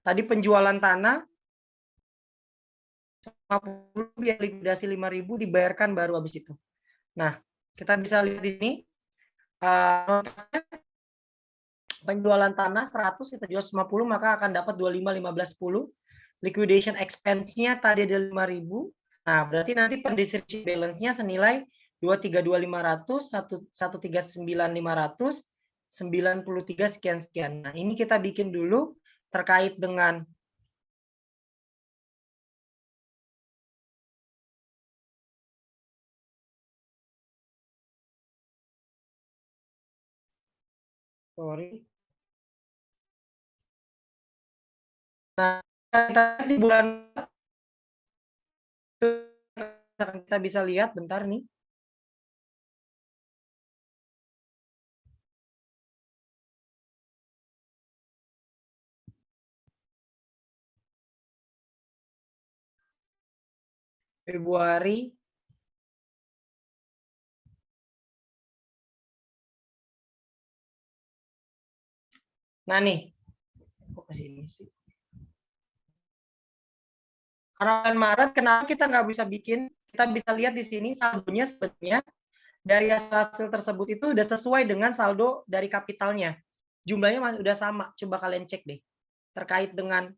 Tadi penjualan tanah 50 biar likuidasi 5.000 dibayarkan baru habis itu. Nah, kita bisa lihat di sini penjualan tanah 100 kita jual 50 maka akan dapat 25, 15, 10. Liquidation expense-nya tadi ada 5.000. Nah, berarti nanti pendistribution balance-nya senilai 232.500, 139.500, 93 sekian-sekian. Nah, ini kita bikin dulu terkait dengan Nah, di bulan kita bisa lihat bentar nih. Februari. Nah nih, kok ke sini sih? Karena Maret, kenapa kita nggak bisa bikin kita bisa lihat di sini saldonya sebenarnya dari hasil tersebut itu udah sesuai dengan saldo dari kapitalnya. Jumlahnya masih udah sama. Coba kalian cek deh. Terkait dengan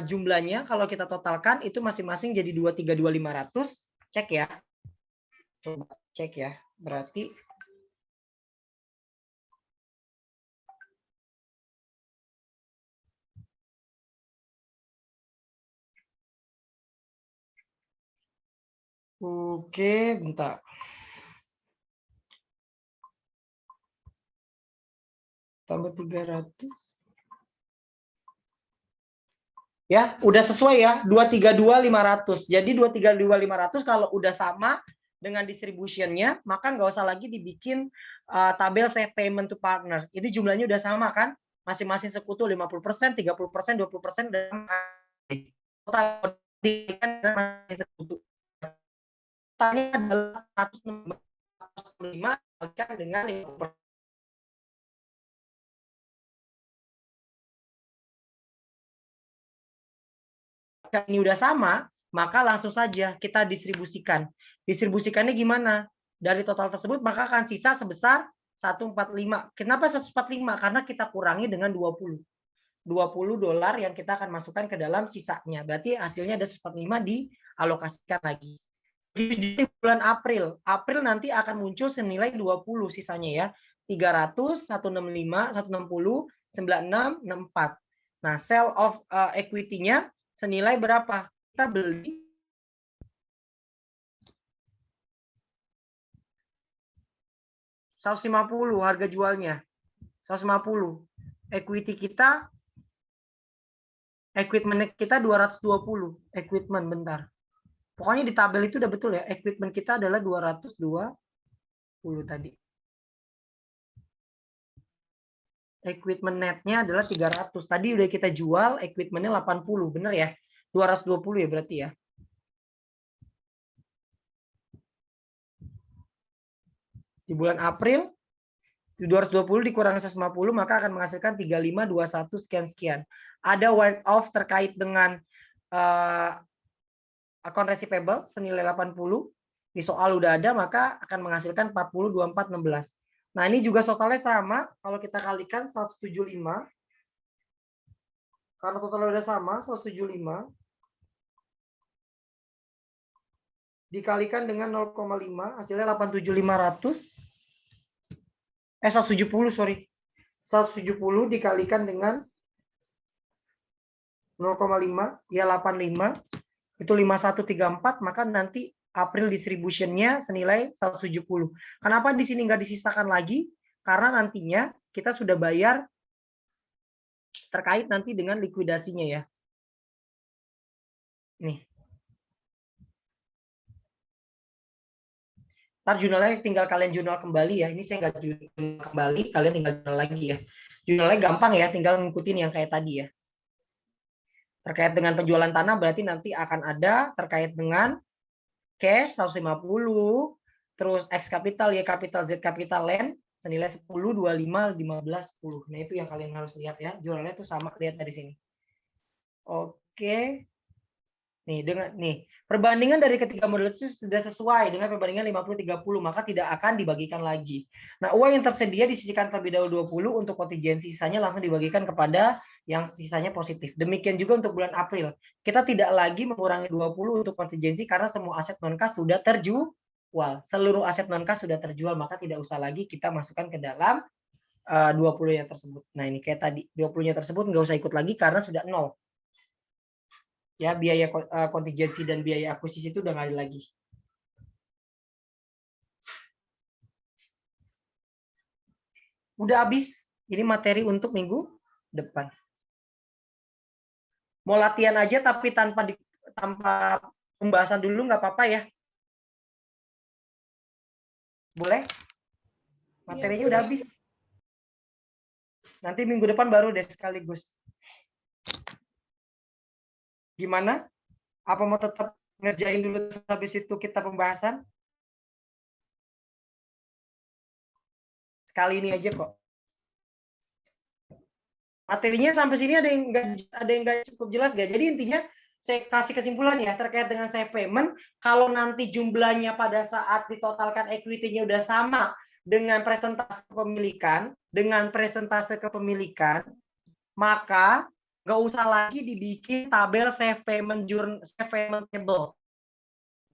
jumlahnya, kalau kita totalkan itu masing-masing jadi 232.500. Cek ya. Coba cek ya. Berarti oke, bentar. Tambah 300. Ya, udah sesuai ya, 232.500. Jadi 232.500 kalau udah sama dengan distributionnya, maka nggak usah lagi dibikin tabel save payment to partner. Ini jumlahnya udah sama kan? Masing-masing sekutu 50%, 30%, 20%, dan total masing sekutu. Totalnya adalah 165 kalikan dengan 50%. Ini udah sama, maka langsung saja kita distribusikan. Distribusikannya gimana? Dari total tersebut maka akan sisa sebesar 145. Kenapa 145? Karena kita kurangi dengan 20. $20 yang kita akan masukkan ke dalam sisanya. Berarti hasilnya ada 145 dialokasikan lagi. Di bulan April. April nanti akan muncul senilai 20 sisanya ya. 300, 165, 160, 96, 64. Nah, sell of equity-nya senilai berapa? Kita beli 150 harga jualnya. 150. Equity kita, equipment kita 220. Equipment, bentar. Pokoknya di tabel itu udah betul ya. Equipment kita adalah 220 tadi. Equipment netnya adalah 300. Tadi udah kita jual, equipmentnya 80. Bener ya? 220 ya berarti ya. Di bulan April, 220 dikurangi 150, maka akan menghasilkan 3521 sekian-sekian. Ada write off terkait dengan account receivable senilai 80. Di soal udah ada, maka akan menghasilkan 40, 24, 16. Nah, ini juga totalnya sama. Kalau kita kalikan 175. Karena totalnya udah sama, 175. Dikalikan dengan 0,5, hasilnya 87.500. 170, sorry. 170 dikalikan dengan 0,5, ya 85. Itu 5134, maka nanti April distribution-nya senilai 170. Kenapa di sini nggak disisakan lagi? Karena nantinya kita sudah bayar terkait nanti dengan likuidasinya ya. Nih. Ntar jurnalnya tinggal kalian jurnal kembali ya. Ini saya nggak jurnal kembali, kalian tinggal jurnal lagi ya. Jurnalnya gampang ya, tinggal ngikutin yang kayak tadi ya. Terkait dengan penjualan tanah berarti nanti akan ada terkait dengan cash 150, terus X capital, Y capital, Z capital, land senilai 10, 25, 15, 10. Nah, itu yang kalian harus lihat ya. Jurnalnya itu sama, lihat dari sini. Oke. Nih, perbandingan dari ketiga model itu sudah sesuai dengan perbandingan 50-30, maka tidak akan dibagikan lagi. Nah, uang yang tersedia disisihkan terlebih dahulu 20 untuk kontingensi, sisanya langsung dibagikan kepada yang sisanya positif. Demikian juga untuk bulan April. Kita tidak lagi mengurangi 20 untuk kontingensi karena semua aset non-kas sudah terjual. Seluruh aset non-kas sudah terjual, maka tidak usah lagi kita masukkan ke dalam 20-nya tersebut. Nah, ini kayak tadi, 20-nya tersebut nggak usah ikut lagi karena sudah 0. Ya, biaya kontingensi dan biaya akuisisi itu udah nggak ada lagi. Udah habis. Ini materi untuk minggu depan. Mau latihan aja tapi tanpa pembahasan dulu nggak apa-apa ya. Boleh? Materinya udah habis. Nanti minggu depan baru deh sekaligus. Gimana? Apa mau tetap ngerjain dulu habis itu kita pembahasan? Sekali ini aja kok. Materinya sampai sini ada yang nggak cukup jelas nggak? Jadi intinya saya kasih kesimpulan ya terkait dengan safe payment. Kalau nanti jumlahnya pada saat ditotalkan equity-nya udah sama dengan presentase kepemilikan, maka nggak usah lagi dibikin tabel safe payment table.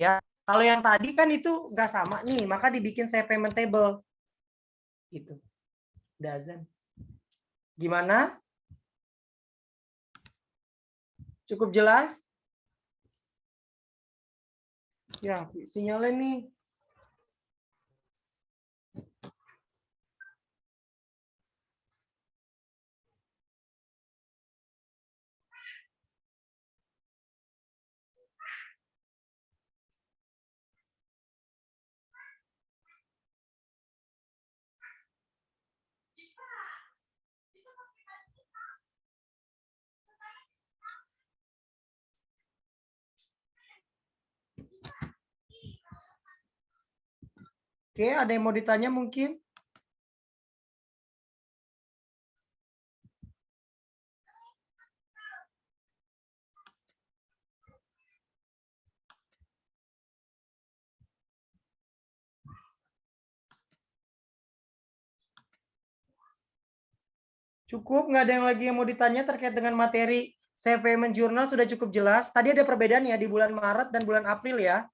Ya, kalau yang tadi kan itu nggak sama nih, maka dibikin safe payment table. Gitu. Udah azan. Gimana? Cukup jelas? Ya, sinyalnya nih. Oke, ada yang mau ditanya mungkin? Cukup, nggak ada yang lagi yang mau ditanya terkait dengan materi safe payment journal sudah cukup jelas. Tadi ada perbedaan ya di bulan Maret dan bulan April ya.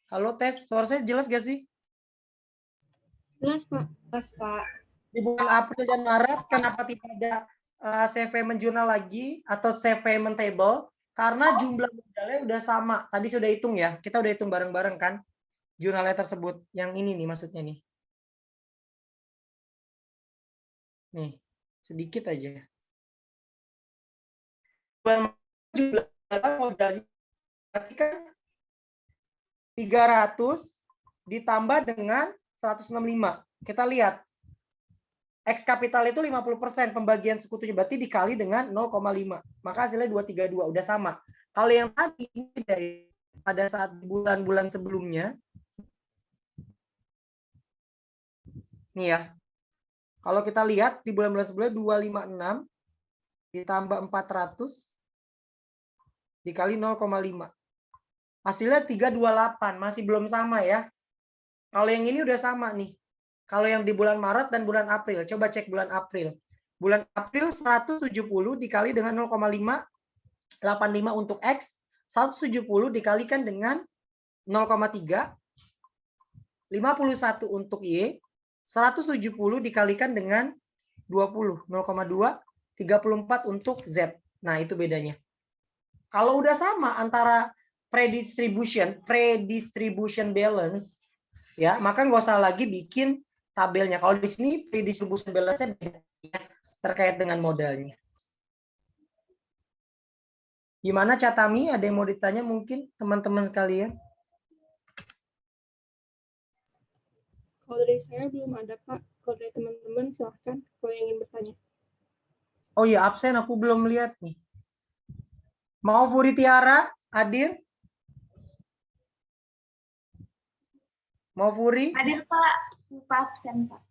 Halo tes, suara saya jelas gak sih? Jelas, Pak. Jelas, Pak. Di bulan April dan Maret kenapa tidak ada safe payment journal lagi atau safe payment table? Karena jumlah modalnya udah sama. Tadi sudah hitung ya. Kita udah hitung bareng-bareng kan jurnalnya tersebut. Yang ini nih maksudnya nih. Nih, sedikit aja. Jumlah modalnya berarti kan 300 ditambah dengan 165. Kita lihat. X kapital itu 50%, pembagian sekutunya berarti dikali dengan 0,5. Maka hasilnya 232, udah sama. Kalau yang tadi ini pada saat bulan-bulan sebelumnya, nih ya. Kalau kita lihat di bulan-bulan sebelumnya 256 ditambah 400 dikali 0,5. Hasilnya 328, masih belum sama ya. Kalau yang ini udah sama nih. Kalau yang di bulan Maret dan bulan April, coba cek bulan April. Bulan April 170 dikali dengan 0,585 untuk X, 170 dikalikan dengan 0,3, 51 untuk Y, 170 dikalikan dengan 20, 0,2, 34 untuk Z. Nah, itu bedanya. Kalau udah sama antara predistribution balance, ya, maka nggak usah lagi bikin tabelnya. Kalau di sini predistribution balance-nya beda ya, terkait dengan modalnya. Gimana Catami? Ada yang mau ditanya mungkin teman-teman sekalian? Kalau dari saya belum ada, Pak. Kalau dari teman-teman silahkan kalau yang ingin bertanya. Oh iya, absen aku belum lihat nih. Mau Furi Tiara hadir? Mau Furi? Hadir, Pak. Lupa absen, Pak.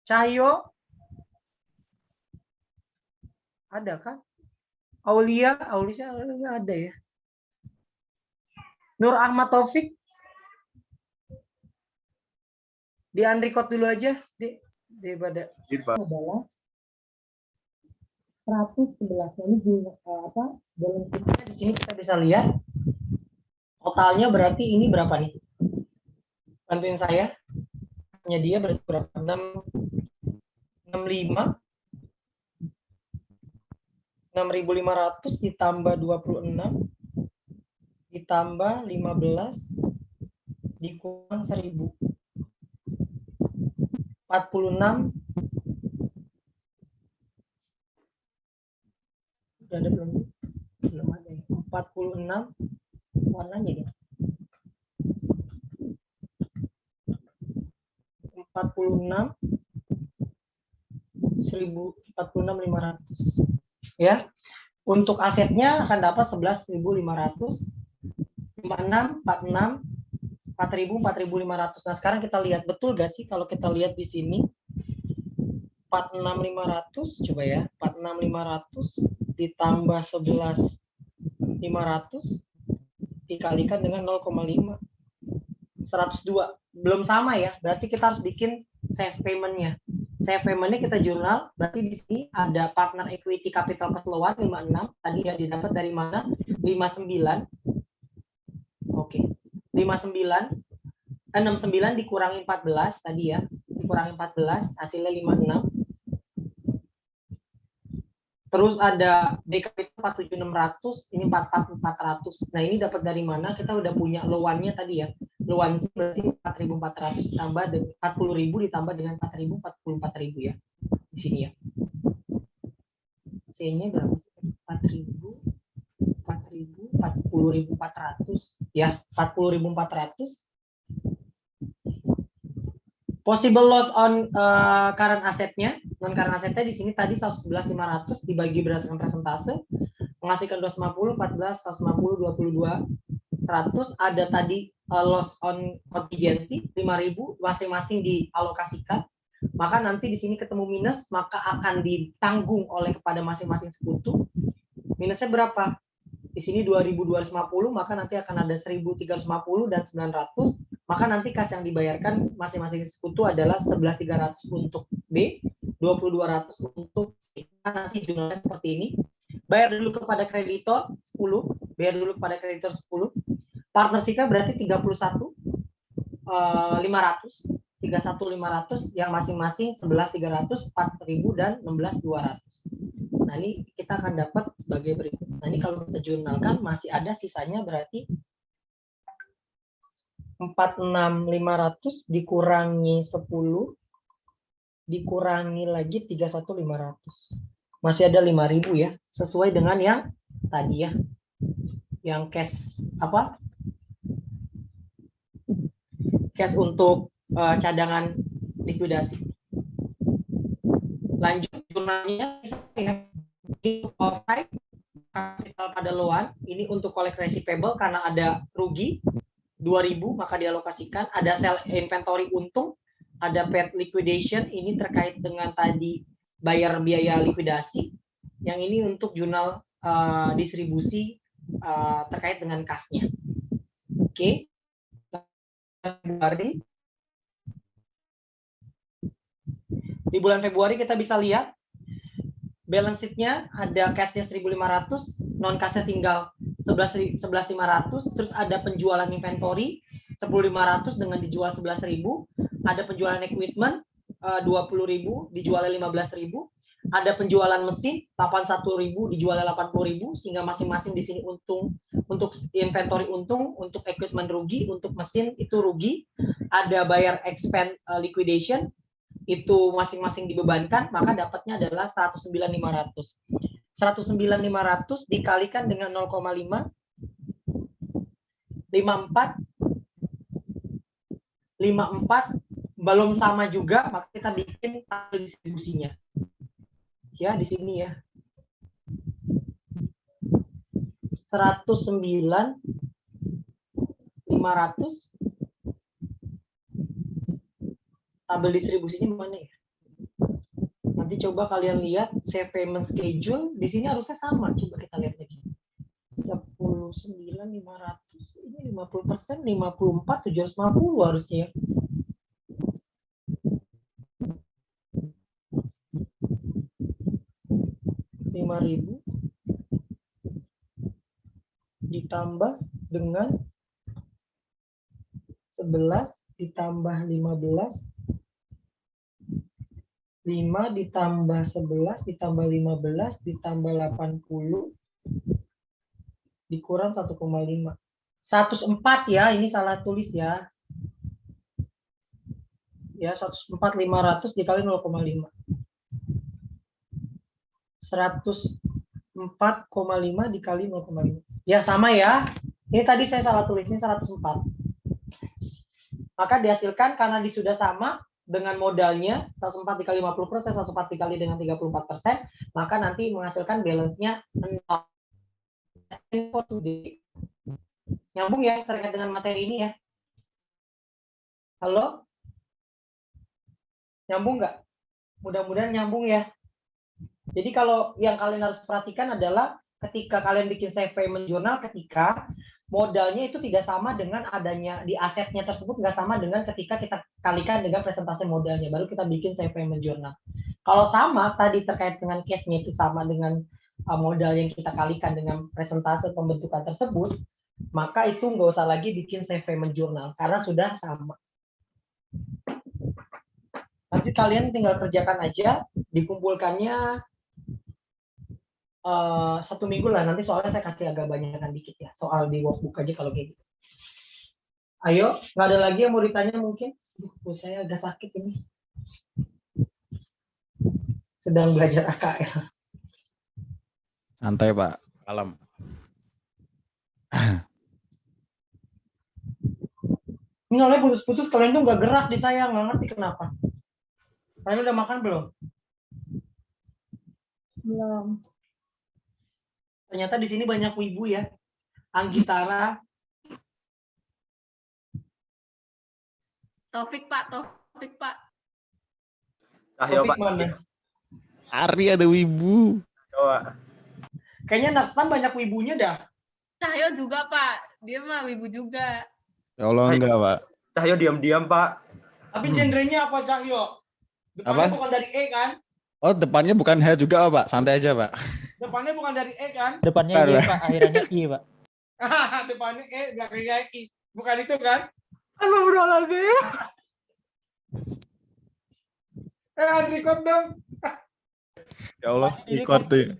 Cahyo? Ada kan? Aulia ada ya. Nur Ahmad Taufik? Di unrecord dulu aja, daripada adalah 111. Ini dalam di sini kita bisa lihat totalnya berarti ini berapa nih? Bantuin saya. Nya dia berarti berapa? 6.500 ditambah 26 ditambah 15 dikurang 1.000. 46. Udah ada belum sih? Belum ada ya. 46 warnanya ya. 46 1.046.500 ya. Untuk asetnya akan dapat 11.500, 56, 46, 4.000, 4.500. Nah, sekarang kita lihat betul gak sih kalau kita lihat di sini 46.500, coba ya, 46.500 ditambah 11.500 500 dikalikan dengan 0,5. 102. Belum sama ya, berarti kita harus bikin save payment-nya. Save payment-nya kita jurnal, berarti di sini ada partner equity capital keseluruhan 56, tadi ya didapat dari mana? 59. Oke. 69 dikurangi 14 tadi ya, dikurangi 14 hasilnya 56. Terus ada DKP 47600, ini 44400. Nah, ini dapat dari mana? Kita udah punya loan-nya tadi ya. Loan berarti 4400 tambah 40.000 ditambah dengan 4000, 44.000 ya. Di sini ya. C-nya berapa sih? 40.400 ya, 40.400. Possible loss on current assetnya, non current assetnya di sini tadi 111.500 dibagi berdasarkan persentase, menghasilkan 250, 14, 150, 22, 100. Ada tadi loss on contingency 5.000 masing-masing dialokasikan, maka nanti di sini ketemu minus, maka akan ditanggung oleh kepada masing-masing sekutu. Minusnya berapa? Di sini 2.250, maka nanti akan ada 1.350 dan 900. Maka nanti kas yang dibayarkan masing-masing sekutu adalah 11.300 untuk B, 2200 untuk C. Nanti jumlahnya seperti ini. Bayar dulu kepada kreditor 10, bayar dulu kepada kreditor 10. Partnership-nya berarti 31.500 yang masing-masing 11.300, 4.000 dan 16.200. Nah, ini kita akan dapat sebagai berikut. Nah, ini kalau kita jurnalkan masih ada sisanya berarti 46.500 dikurangi 10 dikurangi lagi 31.500. Masih ada 5.000 ya, sesuai dengan yang tadi ya. Yang cash apa? Cash untuk cadangan likuidasi. Lanjut jurnalnya ya. Kapital pada loan ini untuk collect receivable karena ada rugi 2.000 maka dialokasikan. Ada sell inventory untung, ada paid liquidation ini terkait dengan tadi bayar biaya likuidasi. Yang ini untuk jurnal distribusi terkait dengan kasnya. Oke. Di bulan Februari kita bisa lihat balance sheet-nya ada cash-nya 1.500, non cash-nya tinggal 11.500, terus ada penjualan inventory 10.500 dengan dijual 11.000, ada penjualan equipment 20.000 dijualnya 15.000, ada penjualan mesin 81.000 dijualnya 80.000, sehingga masing-masing di sini untung. Untuk inventory untung, untuk equipment rugi, untuk mesin itu rugi. Ada bayar expand liquidation itu masing-masing dibebankan, maka dapatnya adalah 109.500. 109.500 dikalikan dengan 0,5, 54 belum sama juga, maka kita bikin tabel distribusinya. Ya, di sini ya. 109.500 tabel distribusinya mana ya? Nanti coba kalian lihat save payment schedule, di sini harusnya sama. Coba kita lihat lagi. 109.500 ini 50%, 54 750 harusnya. Rp5.000 ditambah dengan 11 ditambah 15, 5 ditambah 11 ditambah 15 ditambah 80 dikurang 1,5. 104 ya, ini salah tulis ya. Ya, 104.500 dikali 0,5. 104,5 dikali 0,5. Ya, sama ya. Ini tadi saya salah tulis, ini 104. Maka dihasilkan karena sudah sama dengan modalnya 104 dikali 50%, 104 dikali dengan 34%, maka nanti menghasilkan balance-nya 0. Nyambung ya terkait dengan materi ini ya? Halo? Nyambung nggak? Mudah-mudahan nyambung ya. Jadi kalau yang kalian harus perhatikan adalah ketika kalian bikin save payment journal ketika modalnya itu tidak sama dengan adanya di asetnya tersebut, nggak sama dengan ketika kita kalikan dengan presentasi modalnya, baru kita bikin save payment journal. Kalau sama tadi terkait dengan case-nya itu sama dengan modal yang kita kalikan dengan presentase pembentukan tersebut, maka itu nggak usah lagi bikin save payment journal karena sudah sama. Nanti kalian tinggal kerjakan aja, dikumpulkannya 1 minggu lah, nanti soalnya saya kasih agak banyakan dikit ya, soal di workbook aja kalau kayak gitu. Ayo, nggak ada lagi yang mau ditanya mungkin? Saya agak sakit ini. Sedang belajar AKL. Santai Pak. Kalem. Ini oleh putus-putus, kalian tuh nggak gerak di saya, nggak ngerti kenapa. Kalian udah makan belum? Belum. Ternyata di sini banyak wibu ya. Anggitara. Taufik Pak. Cahyo Topik Pak. mana? Ari ada wibu. Coba. Kayaknya Nastan banyak wibunya dah. Cahyo juga Pak. Dia mah wibu juga. Ya Allah enggak Pak. Cahyo diam-diam Pak. Tapi genrenya apa Cahyo? Depannya Apa? bukan dari E kan? Oh depannya bukan H juga Pak. Santai aja Pak. Depannya bukan dari E kan? Depannya Y, Pak, akhirannya I, Pak. Depannya E, belakangnya I. Bukan itu kan? Astagfirullahaladzim. Record dong. Ya Allah record tuh.